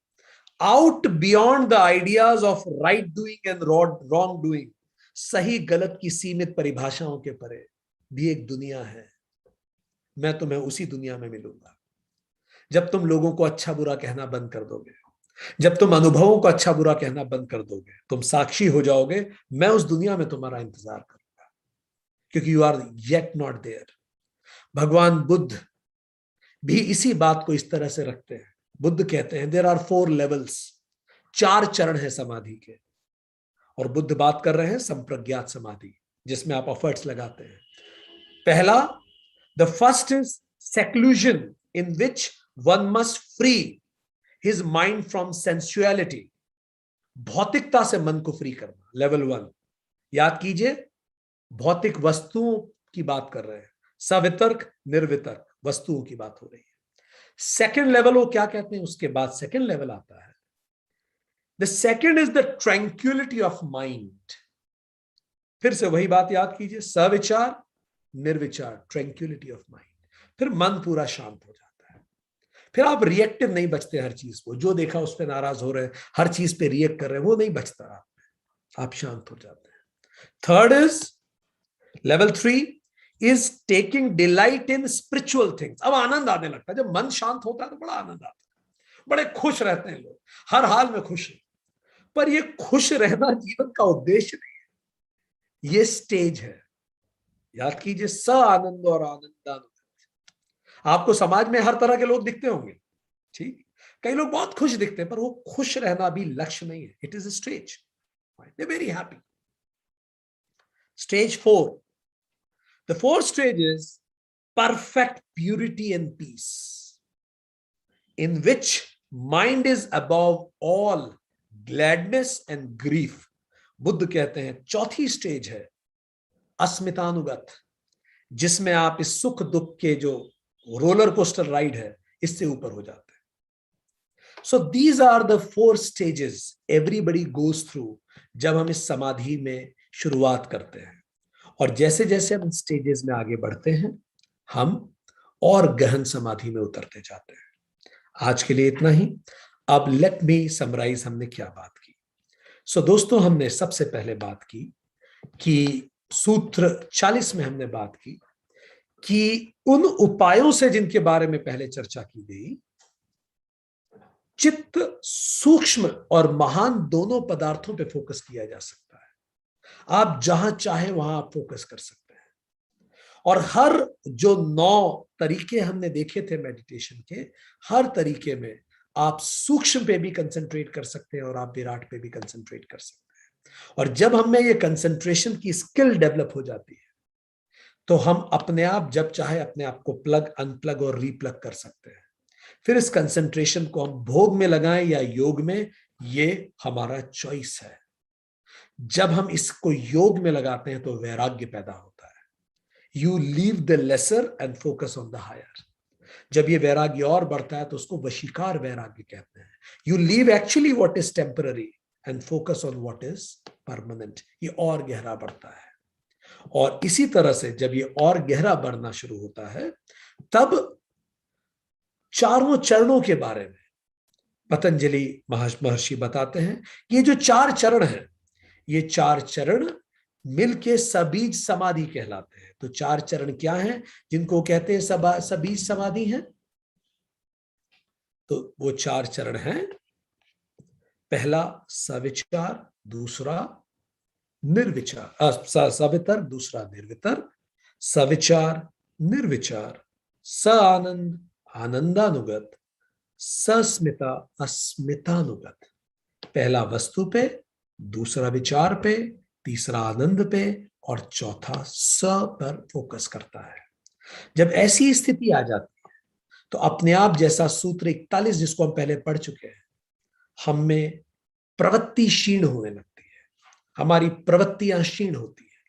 out beyond the ideas of right doing and wrong doing, सही गलत की सीमित परिभाषाओं के परे भी एक दुनिया है। मैं तुम्हें उसी दुनिया में मिलूंगा जब तुम लोगों को अच्छा बुरा कहना बंद कर दोगे, जब तुम अनुभवों को अच्छा बुरा कहना बंद कर दोगे, तुम साक्षी हो जाओगे। मैं उस दुनिया में तुम्हारा इंतजार करूंगा, क्योंकि you are yet not there. भगवान बुद्ध भी इसी बात को इस तरह से रखते हैं। बुद्ध कहते हैं देयर आर 4 लेवल्स, 4 चरण है समाधि के। और बुद्ध बात कर रहे हैं संप्रज्ञात समाधि, जिसमें आप एफर्ट्स लगाते हैं। पहला, the first is seclusion in which one must free his mind from sensuality, भौतिकता से मन को फ्री करना, लेवल 1। याद कीजिए, भौतिक वस्तुओं की बात कर रहे हैं, सवितर्क निर्वितर्क वस्तुओं की बात हो रही है। सेकेंड लेवल वो क्या कहते हैं, उसके बाद सेकेंड लेवल आता है, the second is the tranquillity of mind. फिर से वही बात याद कीजिए, सविचार निर्विचार, ट्रैंक्विलिटी ऑफ माइंड। फिर मन पूरा शांत हो जाता है। फिर आप रिएक्टिव नहीं बचते, हर चीज को जो देखा उस पर नाराज हो रहे हैं, हर चीज पे रिएक्ट कर रहे हैं, वो नहीं बचता, आप शांत हो जाते हैं। Third is, level 3 is taking delight in spiritual things. अब आनंद आने लगता है, जब मन शांत होता है तो बड़ा आनंद आता है, बड़े खुश रहते हैं लोग, हर हाल में खुश है। पर ये खुश रहना जीवन का उद्देश्य नहीं है, ये स्टेज है। याद कीजिए, स आनंद और आनंदानुगत। आपको समाज में हर तरह के लोग दिखते होंगे, ठीक, कई लोग बहुत खुश दिखते हैं, पर वो खुश रहना भी लक्ष्य नहीं है, it is a stage, they very happy. Stage 4, the fourth stage is perfect purity and peace, in which mind is above all gladness and grief. Buddha कहते हैं चौथी स्टेज है अस्मितानुगत, जिसमें आप इस सुख दुख के जो रोलर कोस्टर राइड है इससे ऊपर हो जाते हैं। So these are the 4 stages everybody goes through जब हम इस समाधि में शुरुआत करते हैं, और जैसे जैसे हम स्टेजेस में आगे बढ़ते हैं हम और गहन समाधि में उतरते जाते हैं। आज के लिए इतना ही। अब लेट मी समराइज हमने क्या बात की। सो दोस्तों, हमने सबसे पहले बात की कि सूत्र 40 में हमने बात की कि उन उपायों से जिनके बारे में पहले चर्चा की गई, चित्त सूक्ष्म और महान दोनों पदार्थों पे फोकस किया जा सकता है। आप जहां चाहे वहां आप फोकस कर सकते हैं, और हर जो 9 तरीके हमने देखे थे मेडिटेशन के, हर तरीके में आप सूक्ष्म पे भी कंसंट्रेट कर सकते हैं और आप विराट पे भी कंसंट्रेट कर सकते हैं। और जब हमें ये कंसंट्रेशन की स्किल डेवलप हो जाती है तो हम अपने आप जब चाहे अपने आप को प्लग अनप्लग और रीप्लग कर सकते हैं। फिर इस कंसंट्रेशन को हम भोग में लगाएं या योग में, ये हमारा चॉइस है। जब हम इसको योग में लगाते हैं तो वैराग्य पैदा होता है। You leave the lesser and focus on the higher. जब ये वैराग्य और बढ़ता है तो उसको वशीकार वैराग्य कहते हैं। You leave actually what is temporary and focus on what is permanent. ये और गहरा बढ़ता है। और इसी तरह से जब ये और गहरा बढ़ना शुरू होता है, तब चारों चरणों के बारे में पतंजलि महर्षि बताते हैं कि ये जो 4 चरण हैं, ये 4 चरण मिलके सबीज समाधि कहलाते हैं। तो 4 चरण क्या हैं जिनको कहते हैं सबीज समाधि है? तो वो 4 चरण हैं, पहला सविचार, दूसरा निर्विचार, सवितर, दूसरा निर्वितर, सविचार, निर्विचार, स आनंद, आनंदानुगत, सस्मिता, अस्मितानुगत। पहला वस्तु पे, दूसरा विचार पे, तीसरा आनंद पे, और चौथा स पर फोकस करता है। जब ऐसी स्थिति आ जाती है तो अपने आप, जैसा सूत्र 41 जिसको हम पहले पढ़ चुके हैं, हम में प्रवृत्ति क्षीण होने लगती है, हमारी प्रवृत्तियां क्षीण होती है,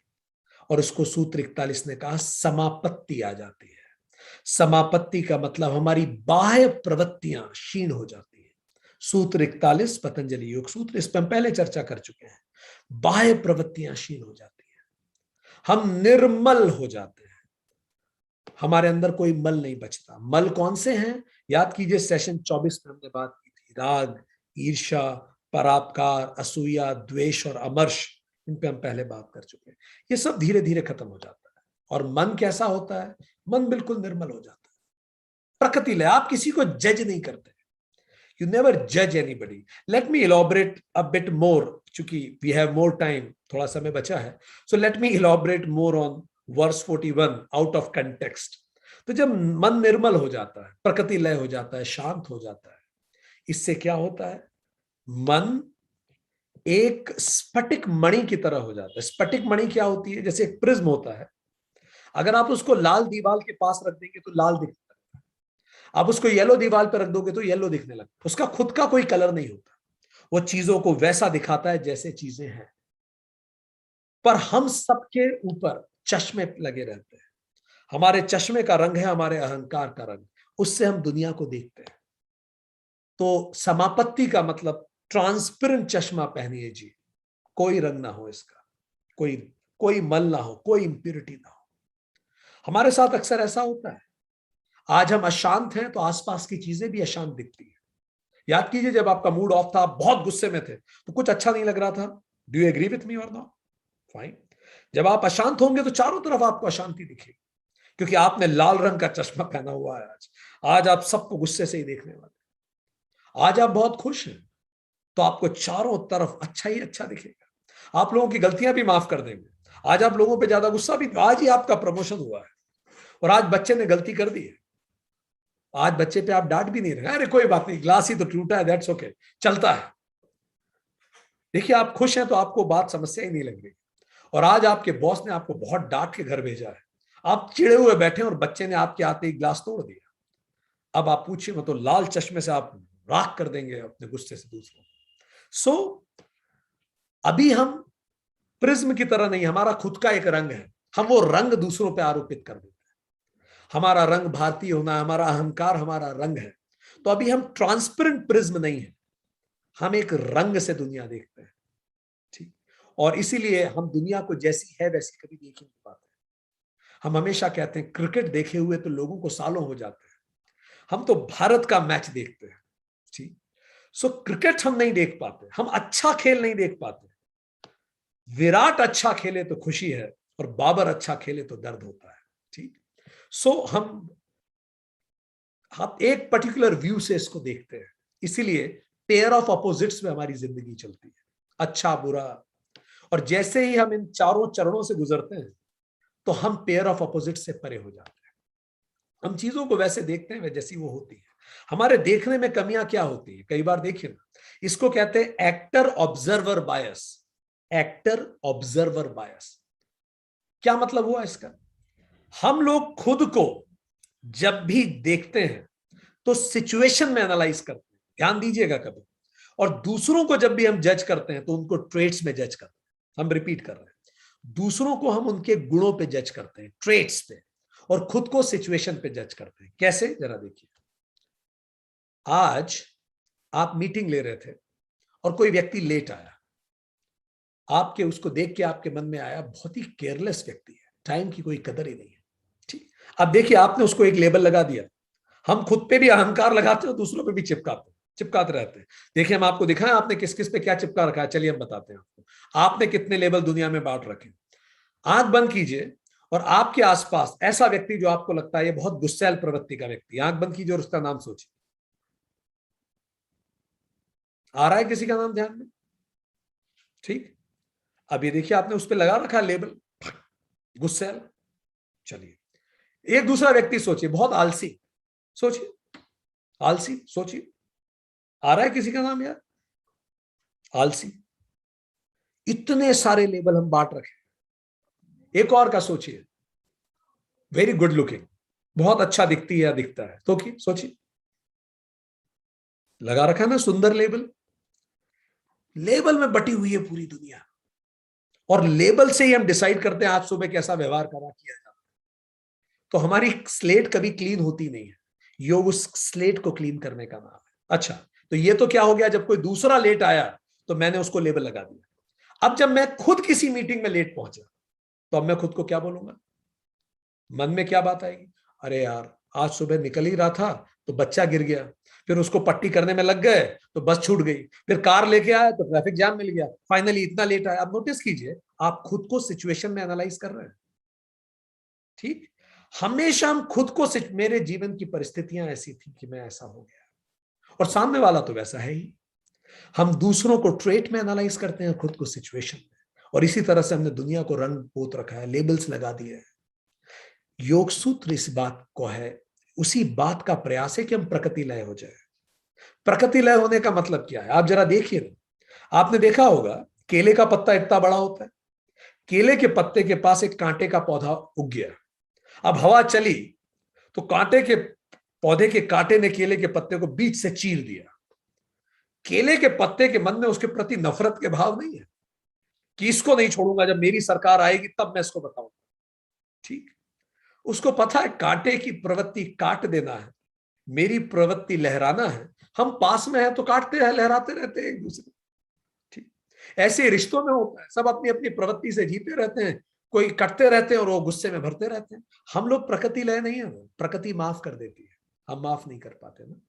और उसको सूत्र 41 ने कहा समापत्ति आ जाती है। समापत्ति का मतलब हमारी बाह्य प्रवृत्तियां क्षीण हो जाती है। सूत्र 41 पतंजलि योग सूत्र, इस पर हम पहले चर्चा कर चुके हैं। बाह्य प्रवृत्तियां क्षीण हो जाती है, हम निर्मल हो जाते हैं, हमारे अंदर कोई मल नहीं बचता। मल कौन से हैं? याद कीजिए सेशन 24 में हमने बात की थी, राग, ईर्ष्या, परापकार, असूया, द्वेष और अमर्ष। इन पे हम पहले बात कर चुके हैं। ये सब धीरे धीरे खत्म हो जाता है। और मन कैसा होता है? मन बिल्कुल निर्मल हो जाता है, प्रकृति लय। आप किसी को जज नहीं करते, you never judge anybody. Let me elaborate a bit more, चूंकि we have more time, थोड़ा समय बचा है, so let me elaborate more on verse 41 out of context. तो जब मन निर्मल हो जाता है, प्रकृति लय हो जाता है, शांत हो जाता है, इससे क्या होता है? मन एक स्फटिक मणि की तरह हो जाता है। स्फटिक मणि क्या होती है? जैसे एक प्रिज्म होता है, अगर आप उसको लाल दीवार के पास रख देंगे तो लाल दिखता है, आप उसको येलो दीवार पर रख दोगे तो येलो दिखने लगता है। उसका खुद का कोई कलर नहीं होता, वो चीजों को वैसा दिखाता है जैसे चीजें हैं। पर हम सबके ऊपर चश्मे लगे रहते हैं। हमारे चश्मे का रंग है हमारे अहंकार का रंग, उससे हम दुनिया को देखते हैं। तो समापत्ति का मतलब ट्रांसपेरेंट चश्मा पहनिए जी, कोई रंग ना हो इसका, कोई मल ना हो, कोई इंप्योरिटी ना हो। हमारे साथ अक्सर ऐसा होता है, आज हम अशांत हैं तो आसपास की चीजें भी अशांत दिखती है। याद कीजिए जब आपका मूड ऑफ था, आप बहुत गुस्से में थे, तो कुछ अच्छा नहीं लग रहा था। Do you agree with me और नॉट? फाइन। जब आप अशांत होंगे तो चारों तरफ आपको अशांति दिखेगी, क्योंकि आपने लाल रंग का चश्मा पहना हुआ है। आज आप सबको गुस्से से ही देखने वाले। आज आप बहुत खुश हैं तो आपको चारों तरफ अच्छा ही अच्छा दिखेगा। आप लोगों की गलतियां भी माफ कर देंगे। आज आप लोगों पे ज्यादा गुस्सा भी, आज ही आपका प्रमोशन हुआ है और आज बच्चे ने गलती कर दी है, आज बच्चे पे आप डांट भी नहीं रहे, अरे कोई बात नहीं, ग्लास ही तो टूटा है, दैट्स ओके, चलता है। देखिए आप खुश हैं तो आपको बात समस्या ही नहीं लग रही। और आज आपके बॉस ने आपको बहुत डांट के घर भेजा है, आप चिड़े हुए बैठे और बच्चे ने आपके आते ही ग्लास तोड़ दिया। अब आप पूछिए मतलब लाल चश्मे से आप राख कर देंगे अपने गुस्से से दूसरों। सो अभी हम प्रिज्म की तरह नहीं, हमारा खुद का एक रंग है, हम वो रंग दूसरों पे आरोपित कर देते हैं। हमारा रंग भारतीय होना, हमारा अहंकार हमारा रंग है। तो अभी हम ट्रांसपेरेंट प्रिज्म नहीं है, हम एक रंग से दुनिया देखते हैं। ठीक। और इसीलिए हम दुनिया को जैसी है वैसी कभी देख ही नहीं पाते। हम हमेशा कहते हैं क्रिकेट देखे हुए तो लोगों को सालों हो जाते हैं, हम तो भारत का मैच देखते हैं। ठीक। सो क्रिकेट हम नहीं देख पाते, हम अच्छा खेल नहीं देख पाते। विराट अच्छा खेले तो खुशी है, और बाबर अच्छा खेले तो दर्द होता है। ठीक। सो हम एक पर्टिकुलर व्यू से इसको देखते हैं। इसीलिए पेयर ऑफ अपोजिट्स में हमारी जिंदगी चलती है, अच्छा बुरा। और जैसे ही हम इन चारों चरणों से गुजरते हैं तो हम पेयर ऑफ अपोजिट से परे हो जाते हैं। हम चीजों को वैसे देखते हैं जैसी वो होती है। हमारे देखने में कमियां क्या होती है, कई बार देखिए ना, इसको कहते हैं एक्टर ऑब्जर्वर बायस। एक्टर ऑब्जर्वर बायस क्या मतलब हुआ इसका? हम लोग खुद को जब भी देखते हैं तो सिचुएशन में एनालाइज करते हैं, ध्यान दीजिएगा कभी। और दूसरों को जब भी हम जज करते हैं तो उनको ट्रेट्स में जज करते हैं। हम रिपीट कर रहे हैं, दूसरों को हम उनके गुणों पे जज करते हैं, ट्रेट्स पे, और खुद को सिचुएशन पे जज करते हैं। कैसे, जरा देखिए। आज आप मीटिंग ले रहे थे और कोई व्यक्ति लेट आया, आपके उसको देख के आपके मन में आया बहुत ही केयरलेस व्यक्ति है, टाइम की कोई कदर ही नहीं है। ठीक। अब देखिए आपने उसको एक लेबल लगा दिया। हम खुद पे भी अहंकार लगाते हैं और दूसरों पे भी चिपकाते रहते हैं। देखिए हम आपको दिखाएं आपने किस किस पे क्या चिपका रखा है, चलिए हम बताते हैं आपको। आपने कितने लेबल दुनिया में बांट रखे। आंख बंद कीजिए और आपके आसपास ऐसा व्यक्ति जो आपको लगता है ये बहुत गुस्सैल प्रवृत्ति का व्यक्ति, आंख बंद कीजिए और उसका नाम सोचिए। आ रहा है किसी का नाम ध्यान में? ठीक। अब ये देखिए आपने उस पर लगा रखा है लेबल, गुस्सैल। चलिए एक दूसरा व्यक्ति सोचिए, बहुत आलसी। सोचिए, आलसी सोचिए। आ रहा है किसी का नाम यार? आलसी। इतने सारे लेबल हम बांट रखे। एक और का सोचिए, वेरी गुड लुकिंग, बहुत अच्छा दिखती है या दिखता है, तो की सोचिए। लगा रखा है ना सुंदर लेबल। लेबल में बटी हुई है पूरी दुनिया, और लेबल से ही हम डिसाइड करते हैं आज सुबह कैसा व्यवहार करा किया जाता है। तो हमारी स्लेट कभी क्लीन होती नहीं है, योग उस स्लेट को क्लीन करने का नाम है। अच्छा, तो ये तो क्या हो गया, जब कोई दूसरा लेट आया तो मैंने उसको लेबल लगा दिया। अब जब मैं खुद किसी मीटिंग में लेट पहुंचा तो अब मैं खुद को क्या बोलूंगा? मन में क्या बात आएगी? अरे यार आज सुबह निकल ही रहा था तो बच्चा गिर गया, फिर उसको पट्टी करने में लग गए तो बस छूट गई, फिर कार लेके आया तो ट्रैफिक जाम मिल गया, फाइनली इतना लेट आया। अब नोटिस कीजिए आप खुद को सिचुएशन में एनालाइज कर रहे हैं। ठीक। हमेशा हम खुद को मेरे जीवन की परिस्थितियां ऐसी थी कि मैं ऐसा हो गया, और सामने वाला तो वैसा है ही। हम दूसरों को ट्रेट में एनालाइज करते हैं, खुद को सिचुएशन में। और इसी तरह से हमने दुनिया को रंग पोत रखा है, लेबल्स लगा दिए हैं। योग सूत्र इस बात को है, उसी बात का प्रयास है कि हम प्रकृति लय हो जाए। प्रकृति लय होने का मतलब क्या है, आप जरा देखिए ना। आपने देखा होगा केले का पत्ता इतना बड़ा होता है, केले के पत्ते के पास एक कांटे का पौधा उग गया। अब हवा चली तो कांटे के पौधे के कांटे ने केले के पत्ते को बीच से चीर दिया। केले के पत्ते के मन में उसके प्रति नफरत के भाव नहीं है कि इसको नहीं छोड़ूंगा, जब मेरी सरकार आएगी तब मैं इसको बताऊंगा। ठीक। उसको पता है कांटे की प्रवृत्ति काट देना है, मेरी प्रवृत्ति लहराना है। हम पास में हैं तो काटते हैं, लहराते रहते हैं एक दूसरे। ठीक। ऐसे रिश्तों में होता है, सब अपनी अपनी प्रवृत्ति से जीते रहते हैं, कोई कटते रहते हैं और वो गुस्से में भरते रहते हैं। हम लोग प्रकृति लय नहीं है, प्रकृति माफ कर देती है, हम माफ नहीं कर पाते ना।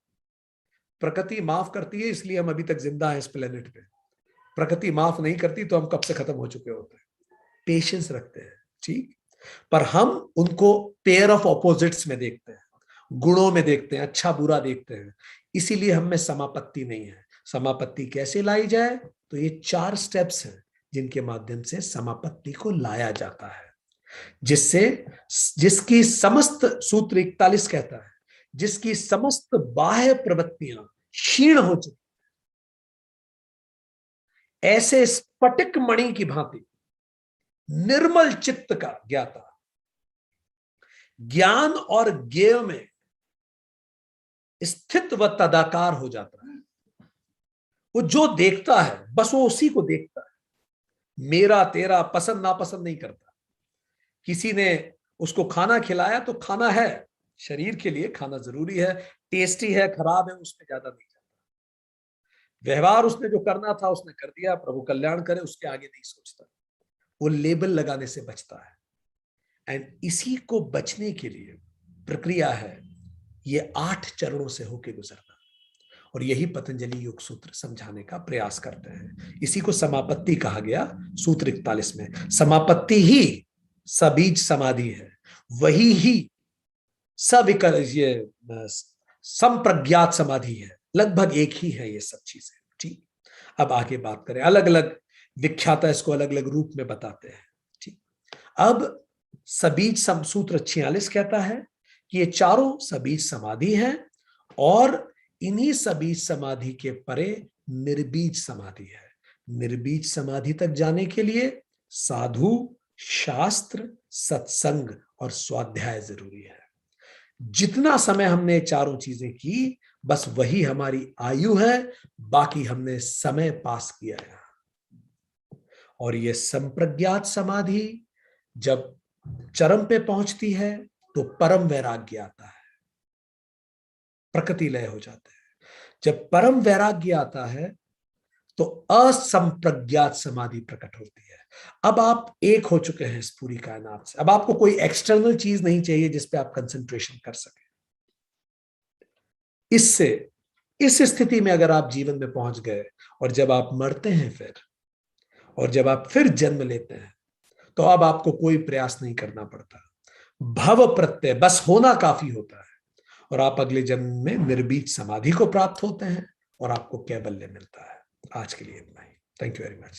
प्रकृति माफ करती है इसलिए हम अभी तक जिंदा हैं इस प्लेनेट पे। प्रकृति माफ नहीं करती तो हम कब से खत्म हो चुके होते हैं। पेशेंस रखते हैं। ठीक। पर हम उनको पेयर ऑफ ऑपोजिट्स में देखते हैं, गुणों में देखते हैं, अच्छा बुरा देखते हैं। इसीलिए हम में समापत्ति नहीं है। समापत्ति कैसे लाई जाए? तो ये 4 स्टेप्स हैं जिनके माध्यम से समापत्ति को लाया जाता है, जिससे जिसकी समस्त सूत्र 41 कहता है, जिसकी समस्त बाह्य प्रवृत्तियां क्षीण हो चुकी, ऐसे स्फटिक मणि की भांति निर्मल चित्त का ज्ञाता ज्ञान और ज्ञेय में स्थित व तदाकार हो जाता है। वो जो देखता है बस वो उसी को देखता है, मेरा तेरा पसंद नापसंद नहीं करता। किसी ने उसको खाना खिलाया तो खाना है, शरीर के लिए खाना जरूरी है, टेस्टी है खराब है उसमें ज्यादा नहीं जाता। व्यवहार उसने जो करना था उसने कर दिया, प्रभु कल्याण करे, उसके आगे नहीं सोचता, वो लेबल लगाने से बचता है। एंड इसी को बचने के लिए प्रक्रिया है ये 8 चरणों से होके गुजरना, और यही पतंजलि योग सूत्र समझाने का प्रयास करते हैं। इसी को समापत्ति कहा गया सूत्र 41 में। समापत्ति ही सबीज समाधि है, वही ही सविकल ये संप्रज्ञात समाधि है, लगभग एक ही है ये सब चीजें। ठीक, अब आगे बात करें। अलग अलग विख्याता इसको अलग अलग रूप में बताते हैं। ठीक, अब सबीज सूत्र 46 कहता है कि ये चारों सबीज समाधि हैं, और इन्हीं सबीज समाधि के परे निर्बीज समाधि है। निर्बीज समाधि तक जाने के लिए साधु, शास्त्र, सत्संग और स्वाध्याय जरूरी है। जितना समय हमने चारों चीजें की बस वही हमारी आयु है, बाकी हमने समय पास किया है। और ये संप्रज्ञात समाधि जब चरम पे पहुंचती है तो परम वैराग्य आता है, प्रकृति लय हो जाते हैं। जब परम वैराग्य आता है तो असंप्रज्ञात समाधि प्रकट होती है। अब आप एक हो चुके हैं इस पूरी कायनात से, अब आपको कोई एक्सटर्नल चीज नहीं चाहिए जिस पे आप कंसंट्रेशन कर सके। इससे इस स्थिति में अगर आप जीवन में पहुंच गए, और जब आप मरते हैं फिर, और जब आप फिर जन्म लेते हैं, तो अब आपको कोई प्रयास नहीं करना पड़ता, भव प्रत्यय बस होना काफी होता है, और आप अगले जन्म में निर्बीज समाधि को प्राप्त होते हैं और आपको कैवल्य मिलता है। आज के लिए इतना ही। Thank you very much.